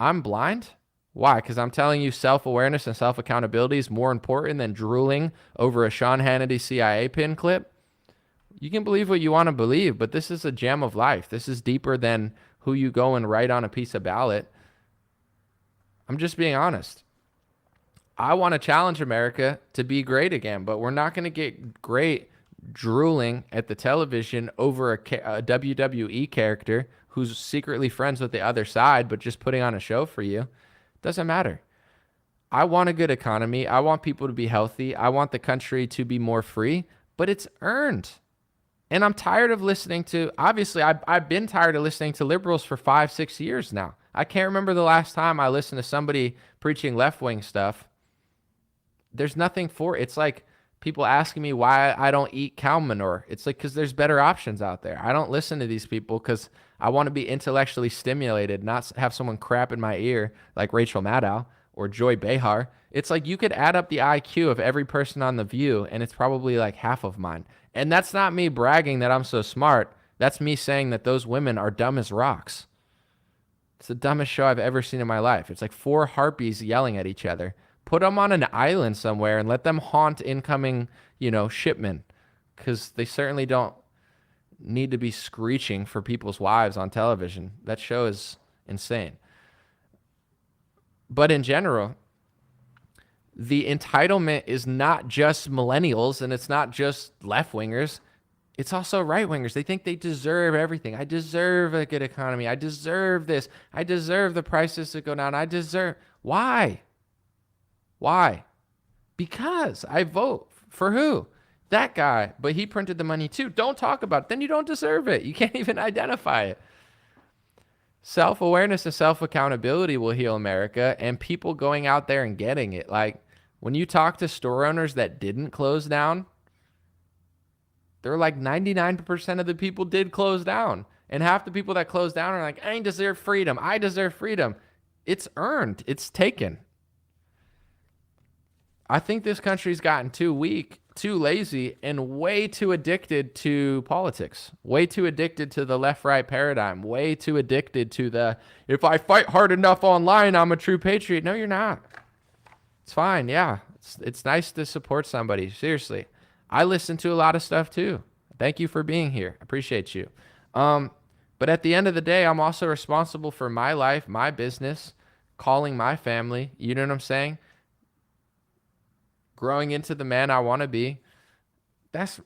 [SPEAKER 2] I'm blind. Why? Because I'm telling you self-awareness and self-accountability is more important than drooling over a Sean Hannity CIA pin clip. You can believe what you want to believe, but this is a gem of life. This is deeper than who you go and write on a piece of ballot. I'm just being honest. I want to challenge America to be great again, but we're not going to get great drooling at the television over a WWE character who's secretly friends with the other side, but just putting on a show for you. Doesn't matter. I want a good economy. I want people to be healthy. I want the country to be more free, but it's earned. And I'm tired of listening to, obviously, I've been tired of listening to liberals for 5-6 years now. I can't remember the last time I listened to somebody preaching left-wing stuff. There's nothing for it. It's like people asking me why I don't eat cow manure. It's like, because there's better options out there. I don't listen to these people because I want to be intellectually stimulated, not have someone crap in my ear like Rachel Maddow or Joy Behar. It's like you could add up the IQ of every person on The View, and it's probably like half of mine. And that's not me bragging that I'm so smart. That's me saying that those women are dumb as rocks. It's the dumbest show I've ever seen in my life. It's like 4 harpies yelling at each other. Put them on an island somewhere and let them haunt incoming, shipmen, because they certainly don't need to be screeching for people's wives on television. That show is insane. But in general, the entitlement is not just millennials and it's not just left-wingers. It's also right-wingers. They think they deserve everything. I deserve a good economy. I deserve this. I deserve the prices to go down. Why? Why? Because I vote for who? That guy. But he printed the money too. Don't talk about it. Then you don't deserve it. You can't even identify it. Self-awareness and self-accountability will heal America, and people going out there and getting it. Like, when you talk to store owners that didn't close down, they're like 99% of the people did close down. And half the people that closed down are like, I deserve freedom. I deserve freedom. It's earned. It's taken. I think this country's gotten too weak, too lazy, and way too addicted to politics. Way too addicted to the left-right paradigm. Way too addicted to the, if I fight hard enough online, I'm a true patriot. No, you're not. It's fine. Yeah. It's nice to support somebody. Seriously. I listen to a lot of stuff too. Thank you for being here. I appreciate you. But at the end of the day, I'm also responsible for my life, my business, calling my family. You know what I'm saying? Growing into the man I want to be. That's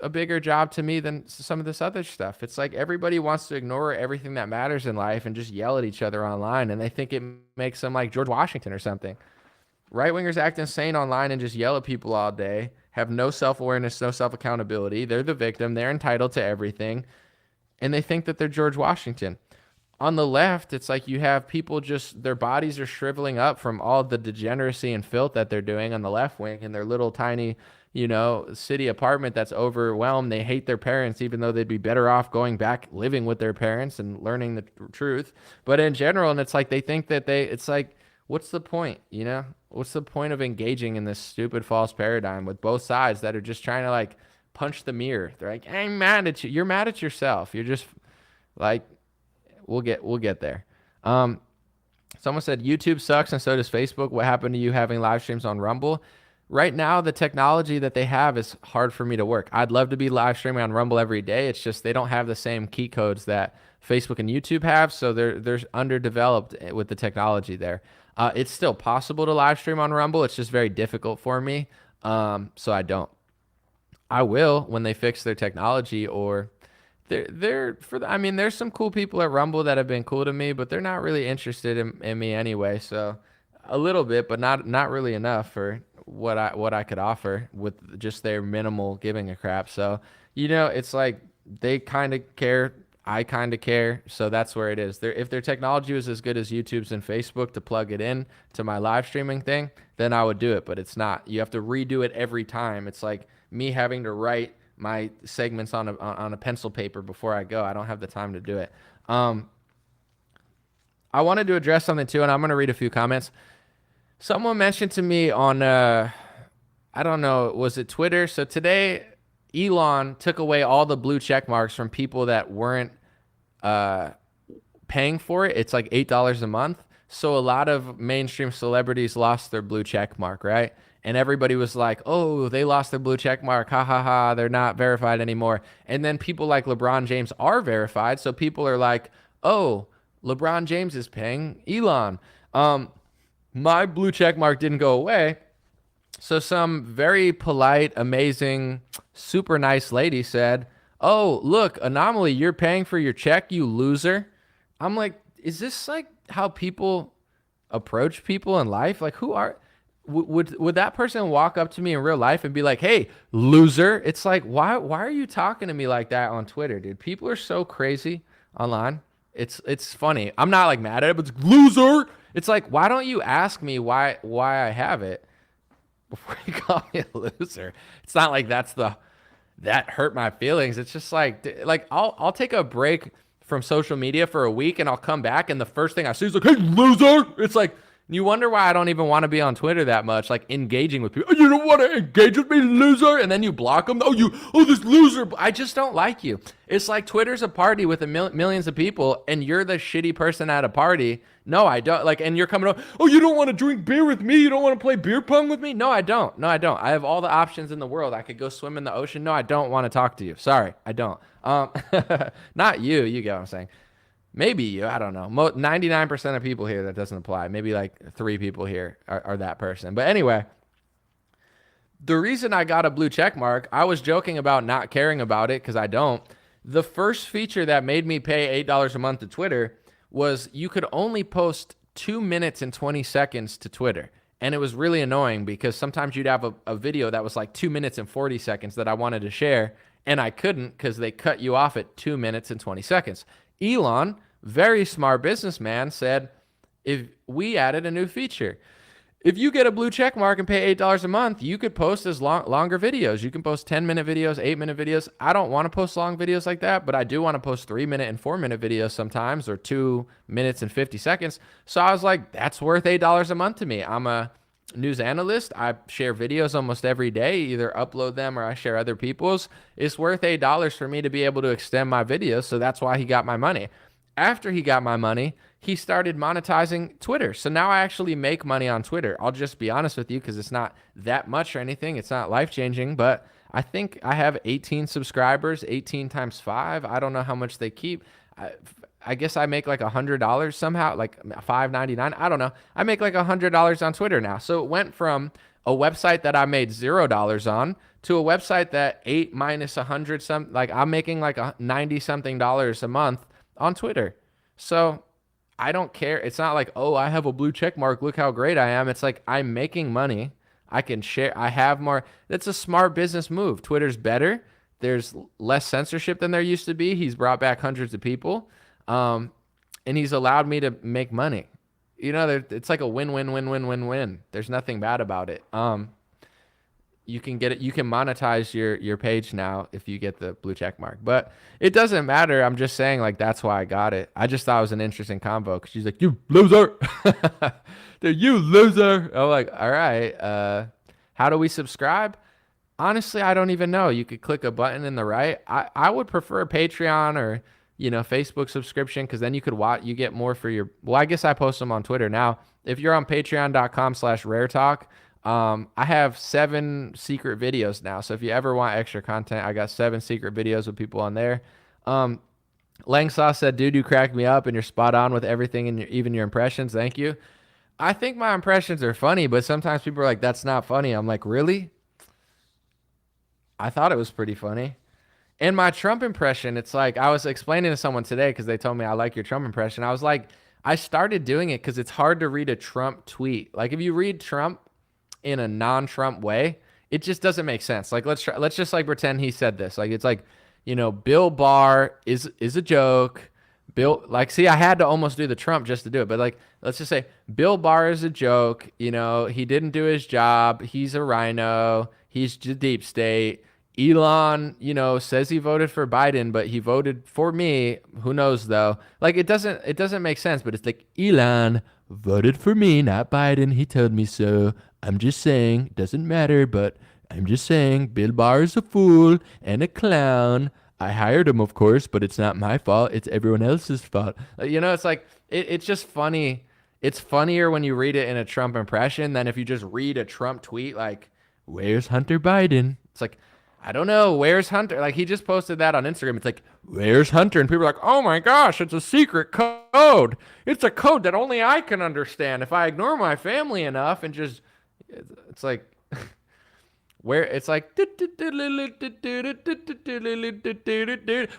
[SPEAKER 2] a bigger job to me than some of this other stuff. It's like everybody wants to ignore everything that matters in life and just yell at each other online. And they think it makes them like George Washington or something. Right-wingers act insane online and just yell at people all day. Have no self-awareness, no self-accountability. They're the victim. They're entitled to everything. And they think that they're George Washington. On the left, it's like you have people just, their bodies are shriveling up from all the degeneracy and filth that they're doing on the left wing in their little tiny, city apartment that's overwhelmed. They hate their parents, even though they'd be better off going back, living with their parents and learning the truth. But in general, and it's like they think that it's like, what's the point, What's the point of engaging in this stupid false paradigm with both sides that are just trying to like punch the mirror? They're like, I'm mad at you. You're mad at yourself. You're just like, we'll get there. Someone said YouTube sucks and so does Facebook. What happened to you having live streams on Rumble? Right now, the technology that they have is hard for me to work. I'd love to be live streaming on Rumble every day. It's just they don't have the same key codes that Facebook and YouTube have, so they're underdeveloped with the technology there. It's still possible to live stream on Rumble. It's just very difficult for me, so I don't. I will when they fix their technology, or there's some cool people at Rumble that have been cool to me, but they're not really interested in me anyway. So a little bit, but not really enough for what I could offer with just their minimal giving a crap. So it's like they kind of care. I kind of care, so that's where it is. If their technology was as good as YouTube's and Facebook to plug it in to my live streaming thing, then I would do it, but it's not. You have to redo it every time. It's like me having to write my segments on a pencil paper before I go. I don't have the time to do it. I wanted to address something too, and I'm going to read a few comments. Someone mentioned to me on, I don't know, was it Twitter? So today, Elon took away all the blue check marks from people that weren't paying for it. It's like $8 a month. So a lot of mainstream celebrities lost their blue check mark, right? And everybody was like, oh, they lost their blue check mark. Ha, ha, ha. They're not verified anymore. And then people like LeBron James are verified. So people are like, oh, LeBron James is paying Elon. My blue check mark didn't go away. So some very polite, amazing, super nice lady said, oh, look, Anomaly, you're paying for your check, you loser. I'm like, is this like how people approach people in life? Like, would that person walk up to me in real life and be like, hey, loser? It's like, why are you talking to me like that on Twitter, dude? People are so crazy online. It's funny. I'm not like mad at it, but it's loser. It's like, why don't you ask me why I have it before you call me a loser? It's not like that hurt my feelings. It's just like I'll take a break from social media for a week and I'll come back and the first thing I see is like, hey, loser. It's like, You wonder why I don't even want to be on Twitter that much, like engaging with people. Oh, you don't want to engage with me, loser? And then you block them. Oh, this loser. I just don't like you. It's like Twitter's a party with millions of people, and you're the shitty person at a party. No, I don't. Like, and you're coming up, oh, you don't want to drink beer with me? You don't want to play beer pong with me? No, I don't. No, I don't. I have all the options in the world. I could go swim in the ocean. No, I don't want to talk to you. Sorry, I don't. Not you. You get what I'm saying. Maybe you, I don't know. 99% of people here, that doesn't apply. Maybe like 3 people here are that person. But anyway, the reason I got a blue check mark, I was joking about not caring about it because I don't. The first feature that made me pay $8 a month to Twitter was you could only post 2 minutes and 20 seconds to Twitter. And it was really annoying because sometimes you'd have a video that was like 2 minutes and 40 seconds that I wanted to share, and I couldn't because they cut you off at 2 minutes and 20 seconds. Elon, very smart businessman, said, if we added a new feature, if you get a blue check mark and pay $8 a month, you could post as longer videos. You can post 10-minute videos, 8-minute videos. I don't want to post long videos like that, but I do want to post 3-minute and 4-minute videos sometimes, or 2 minutes and 50 seconds. So I was like, that's worth $8 a month to me. I'm a news analyst. I share videos almost every day, either upload them or I share other people's. It's worth $8 for me to be able to extend my videos. So that's why he got my money. After he got my money, he started monetizing Twitter. So now I actually make money on Twitter. I'll just be honest with you because it's not that much or anything. It's not life-changing, but I think I have 18 subscribers, 18 times 5. I don't know how much they keep. I guess I make like $100 somehow, like $5.99. I don't know. I make like $100 on Twitter now. So it went from a website that I made $0 on to a website that 8 minus 100 some, like I'm making like $90 something a month on Twitter. So I don't care. It's not like, oh, I have a blue check mark. Look how great I am. It's like I'm making money. I can share. I have more. That's a smart business move. Twitter's better. There's less censorship than there used to be. He's brought back hundreds of people. And he's allowed me to make money. You know, it's like a win-win-win-win-win-win. There's nothing bad about it. You can get it. You can monetize your page now if you get the blue check mark, but it doesn't matter. I'm just saying, like, that's why I got it. I just thought it was an interesting combo because she's like, you loser. You loser. I'm like, all right. How do we subscribe? Honestly, I don't even know. You could click a button in the right. I would prefer a Patreon or, Facebook subscription, because then you could watch, you get more for your, well, I guess I post them on Twitter now. If you're on patreon.com/raretalk, I have 7 secret videos now. So if you ever want extra content, I got 7 secret videos with people on there. Langsaw said, dude, you cracked me up and you're spot on with everything and even your impressions. Thank you. I think my impressions are funny, but sometimes people are like, that's not funny. I'm like, really? I thought it was pretty funny. And my Trump impression, it's like, I was explaining to someone today because they told me I like your Trump impression. I was like, I started doing it because it's hard to read a Trump tweet. Like if you read Trump in a non-Trump way, it just doesn't make sense. Like let's just like pretend he said this. Like it's like, Bill Barr is a joke. Bill, like, see, I had to almost do the Trump just to do it, but like, let's just say Bill Barr is a joke. He didn't do his job. He's a rhino. He's the deep state. Elon, says he voted for Biden, but he voted for me. Who knows though? Like it doesn't make sense, but it's like Elon voted for me, not Biden. He told me so. I'm just saying, it doesn't matter, but I'm just saying Bill Barr is a fool and a clown. I hired him, of course, but it's not my fault. It's everyone else's fault. It's like, it's just funny. It's funnier when you read it in a Trump impression than if you just read a Trump tweet like, where's Hunter Biden? It's like, I don't know, where's Hunter? Like he just posted that on Instagram. It's like, where's Hunter? And people are like, oh my gosh, it's a secret code. It's a code that only I can understand. If I ignore my family enough and just, it's like, where it's like,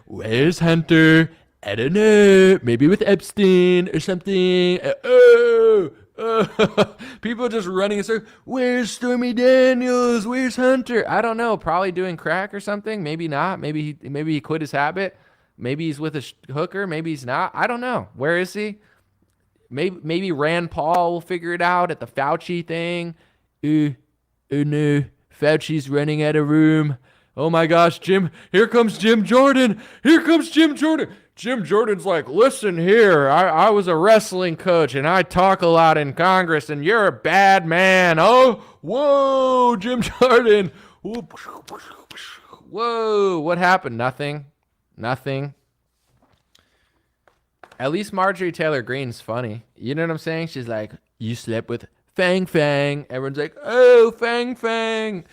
[SPEAKER 2] where's Hunter? I don't know. Maybe with Epstein or something. People just running and saying, where's Stormy Daniels? Where's Hunter? I don't know. Probably doing crack or something. Maybe not. Maybe he quit his habit. Maybe he's with a hooker. Maybe he's not. I don't know. Where is he? Maybe Rand Paul will figure it out at the Fauci thing. Oh no. Fauci's running out of room. Oh my gosh, Jim. Here comes Jim Jordan. Here comes Jim Jordan. Jim Jordan's like, listen here, I was a wrestling coach and I talk a lot in Congress and you're a bad man. Oh, whoa, Jim Jordan. Whoa, what happened? Nothing. At least Marjorie Taylor Greene's funny. You know what I'm saying? She's like, you slept with Fang Fang. Everyone's like, oh, Fang Fang.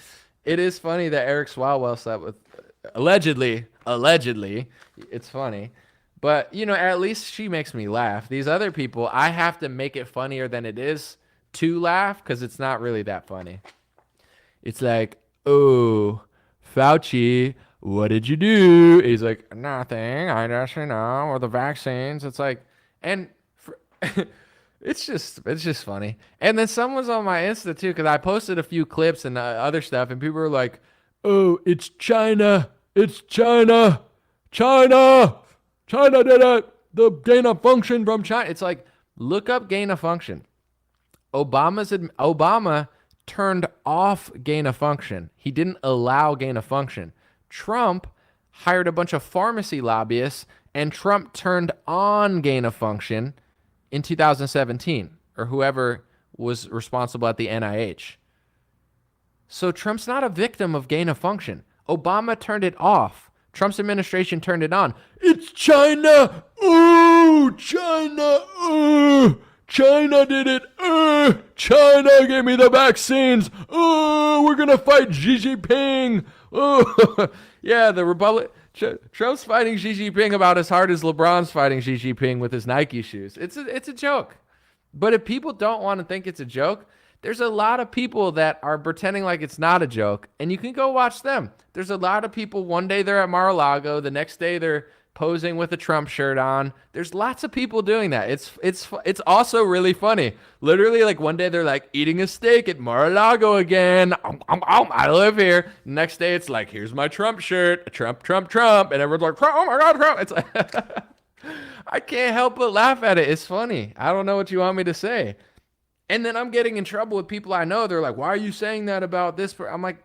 [SPEAKER 2] It is funny that Eric Swalwell slept with, allegedly. It's funny. But, you know, at least she makes me laugh. These other people, I have to make it funnier than it is to laugh because it's not really that funny. It's like, oh, Fauci, what did you do? He's like, nothing. I just, or the vaccines. It's like, and it's just funny. And then someone's on my Insta too, because I posted a few clips and other stuff, and people were like, oh, it's China. It's China. China did it. The gain of function from China. It's like, look up gain of function. Obama turned off gain of function. He didn't allow gain of function. Trump hired a bunch of pharmacy lobbyists, and Trump turned on gain of function in 2017, or whoever was responsible at the NIH. So Trump's not a victim of gain of function. Obama turned it off. Trump's administration turned it on. It's China. Ooh, China. Ooh, China did it. China gave me the vaccines. Oh, we're going to fight Xi Jinping. Oh, yeah, the Republic. Trump's fighting Xi Jinping about as hard as LeBron's fighting Xi Jinping with his Nike shoes. It's a joke. But if people don't want to think it's a joke, there's a lot of people that are pretending like it's not a joke, and you can go watch them. There's a lot of people, one day they're at Mar-a-Lago, the next day they're posing with a Trump shirt on. There's lots of people doing that. It's also really funny. Literally, like one day they're like eating a steak at Mar-a-Lago again. I live here. Next day it's like, here's my Trump shirt, Trump, and everyone's like, oh my God, Trump. It's like, I can't help but laugh at it. It's funny. I don't know what you want me to say. And then I'm getting in trouble with people I know. They're like, why are you saying that about this? I'm like,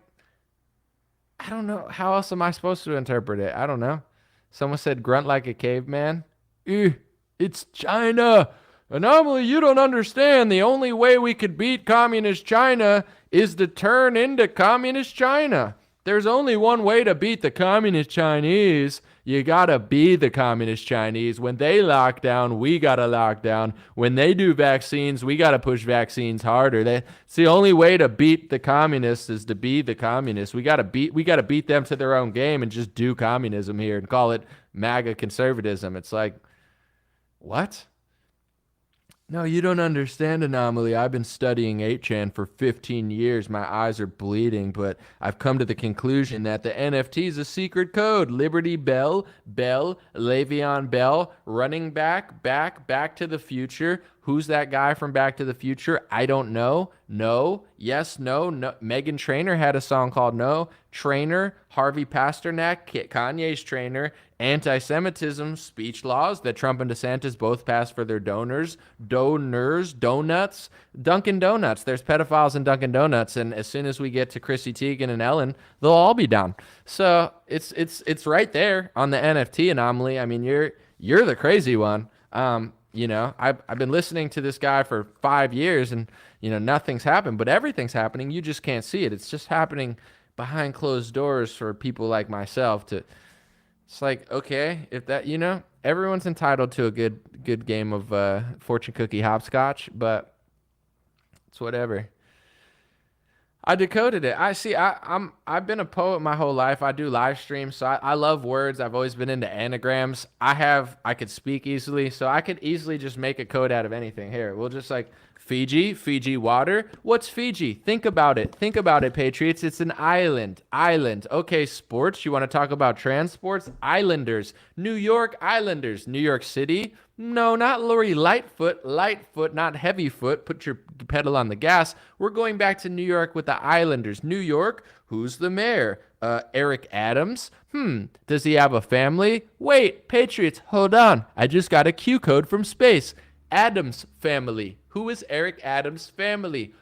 [SPEAKER 2] I don't know. How else am I supposed to interpret it? I don't know. Someone said grunt like a caveman. It's China. Anomaly, you don't understand. The only way we could beat communist China is to turn into communist China. There's only one way to beat the communist Chinese. You gotta be the communist Chinese. When they lock down, we gotta lock down. When they do vaccines, we gotta push vaccines harder. It's the only way to beat the communists is to be the communists. We gotta beat them to their own game and just do communism here and call it MAGA conservatism. It's like, what? No, you don't understand, Anomaly. I've been studying 8chan for 15 years. My eyes are bleeding, but I've come to the conclusion that the NFT is a secret code. Liberty Bell, Le'Veon Bell, running back to the future. Who's that guy from Back to the Future? I don't know. No. Yes, no. Meghan Trainor had a song called No. Trainer, Harvey Pasternak, Kanye's trainer. Anti-Semitism, speech laws that Trump and DeSantis both passed for their donuts, Dunkin' Donuts. There's pedophiles in Dunkin' Donuts, and as soon as we get to Chrissy Teigen and Ellen, they'll all be down. So it's right there on the NFT Anomaly. I mean, you're the crazy one. You know, I've been listening to this guy for 5 years, and you know nothing's happened, but everything's happening. You just can't see it. It's just happening behind closed doors for people like myself to. It's like, okay, if that, you know, everyone's entitled to a good game of fortune cookie hopscotch, but it's whatever. I decoded it. I've been a poet my whole life. I do live streams, so I love words. I've always been into anagrams. I could speak easily, so I could easily just make a code out of anything. Here, we'll just like Fiji water. What's Fiji? Think about it, Patriots. It's an island. Okay, sports. You want to talk about transports? Islanders. New York Islanders. New York City. No, not Lori Lightfoot, not Heavyfoot. Put your pedal on the gas. We're going back to New York with the Islanders. New York, who's the mayor? Eric Adams. Does he have a family? Wait, Patriots, hold on. I just got a Q code from space. Adams family. Who is Eric Adams' family?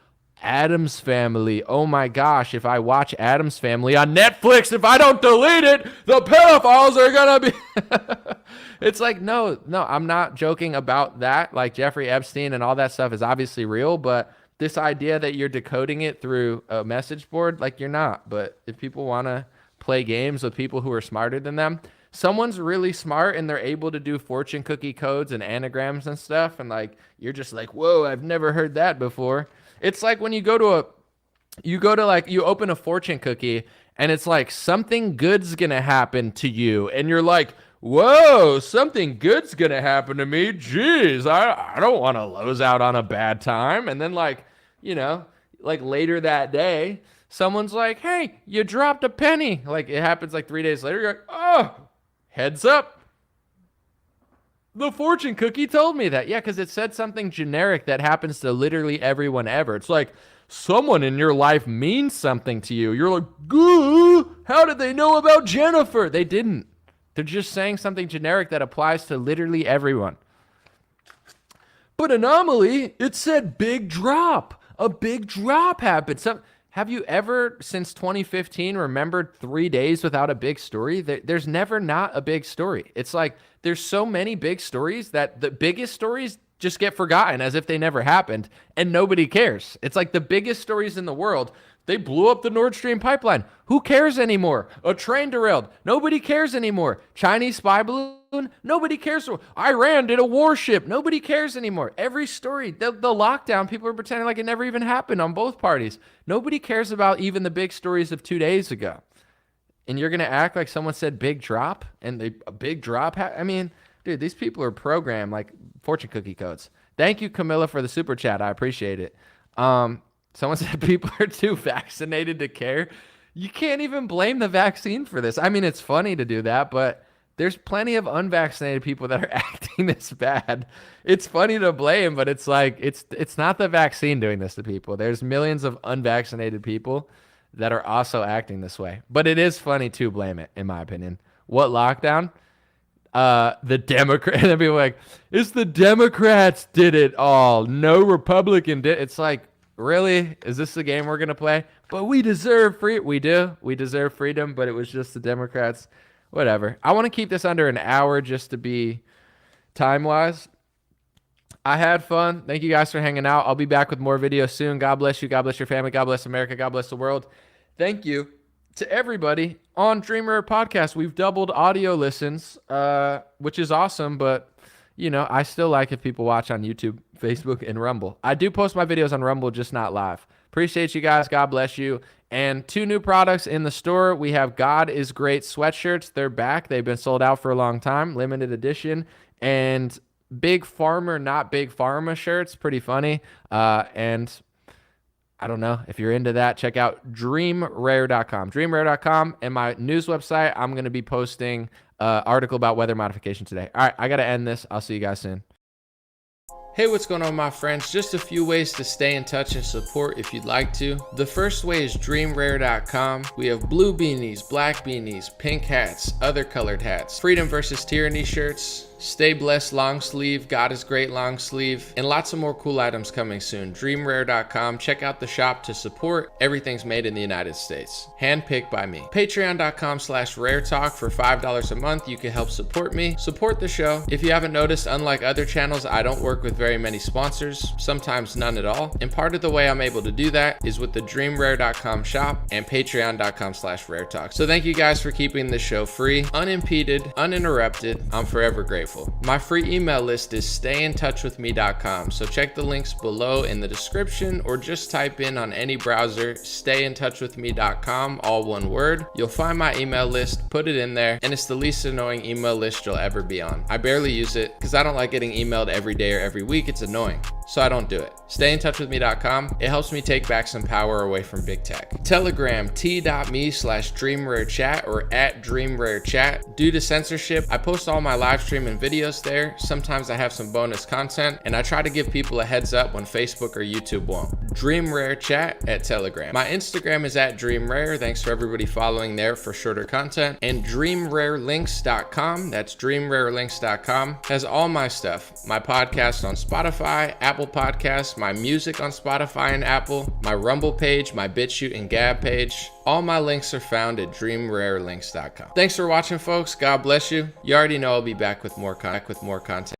[SPEAKER 2] Addams Family. Oh my gosh, if I watch Addams Family on Netflix, if I don't delete it, the pedophiles are gonna be... It's like, no, I'm not joking about that. Like Jeffrey Epstein and all that stuff is obviously real, but this idea that you're decoding it through a message board, like you're not. But if people want to play games with people who are smarter than them, someone's really smart and they're able to do fortune cookie codes and anagrams and stuff, and like you're just like, whoa, I've never heard that before. It's like when you open a fortune cookie and it's like something good's gonna happen to you, and you're like, whoa, something good's gonna happen to me. Jeez, I don't want to lose out on a bad time. And then like, you know, like later that day, someone's like, hey, you dropped a penny. Like it happens like 3 days later. You're like, oh, heads up. The fortune cookie told me that. Yeah, because it said something generic that happens to literally everyone ever. It's like someone in your life means something to you. You're like, goo, how did they know about Jennifer? They didn't. They're just saying something generic that applies to literally everyone. But Anomaly, it said big drop. A big drop happened. Have you ever, since 2015, remembered 3 days without a big story? There's never not a big story. It's like there's so many big stories that the biggest stories just get forgotten as if they never happened, and nobody cares. It's like the biggest stories in the world. They blew up the Nord Stream pipeline. Who cares anymore? A train derailed. Nobody cares anymore. Chinese spy balloon. Nobody cares. Iran did a warship. Nobody cares anymore. Every story, the lockdown, people are pretending like it never even happened on both parties. Nobody cares about even the big stories of 2 days ago. And you're going to act like someone said big drop and a big drop. I mean, dude, these people are programmed like fortune cookie codes. Thank you, Camilla, for the super chat. I appreciate it. Someone said people are too vaccinated to care. You can't even blame the vaccine for this. I mean, it's funny to do that, but there's plenty of unvaccinated people that are acting this bad. It's funny to blame, but it's like, it's not the vaccine doing this to people. There's millions of unvaccinated people that are also acting this way. But it is funny to blame it, in my opinion. What lockdown? The Democrat, and people are like, it's the Democrats did it all. No Republican did. It's like, really? Is this the game we're going to play? But we deserve freedom. We do. We deserve freedom, but it was just the Democrats. Whatever. I want to keep this under an hour just to be time-wise. I had fun. Thank you guys for hanging out. I'll be back with more videos soon. God bless you. God bless your family. God bless America. God bless the world. Thank you to everybody on Dream Rare Podcast. We've doubled audio listens, which is awesome, but you know, I still like if people watch on YouTube, Facebook, and Rumble. I do post my videos on Rumble, just not live. Appreciate you guys. God bless you. And 2 new products in the store. We have God is Great sweatshirts. They're back. They've been sold out for a long time. Limited edition. And Big Farmer Not Big Pharma shirts. Pretty funny. And I don't know. If you're into that, check out dreamrare.com. Dreamrare.com. And my news website, I'm going to be posting article about weather modification today. All right, I got to end this. I'll see you guys soon. Hey, what's going on, my friends? Just a few ways to stay in touch and support if you'd like to. The first way is dreamrare.com. We have blue beanies, black beanies, pink hats, other colored hats, freedom versus tyranny shirts, Stay Blessed long sleeve, God is Great long sleeve, and lots of more cool items coming soon. Dreamrare.com. Check out the shop to support. Everything's made in the United States. Handpicked by me. Patreon.com/raretalk for $5 a month. You can help support me, support the show. If you haven't noticed, unlike other channels, I don't work with very many sponsors, sometimes none at all. And part of the way I'm able to do that is with the dreamrare.com shop and patreon.com/raretalk. So thank you guys for keeping this show free, unimpeded, uninterrupted. I'm forever grateful. My free email list is stayintouchwithme.com. So check the links below in the description or just type in on any browser, stayintouchwithme.com, all one word. You'll find my email list, put it in there, and it's the least annoying email list you'll ever be on. I barely use it because I don't like getting emailed every day or every week. It's annoying. So I don't do it. Stayintouchwithme.com. It helps me take back some power away from big tech. Telegram, t.me/dreamrarechat or @dreamrarechat. Due to censorship, I post all my live stream and videos there. Sometimes I have some bonus content, and I try to give people a heads up when Facebook or YouTube won't. Dream Rare Chat at Telegram. My Instagram is at Dream Rare. Thanks for everybody following there for shorter content. And DreamRareLinks.com, that's DreamRareLinks.com, has all my stuff. My podcast on Spotify, Apple Podcasts, my music on Spotify and Apple, my Rumble page, my BitChute and Gab page. All my links are found at DreamRareLinks.com. Thanks for watching, folks. God bless you. You already know I'll be back with more content.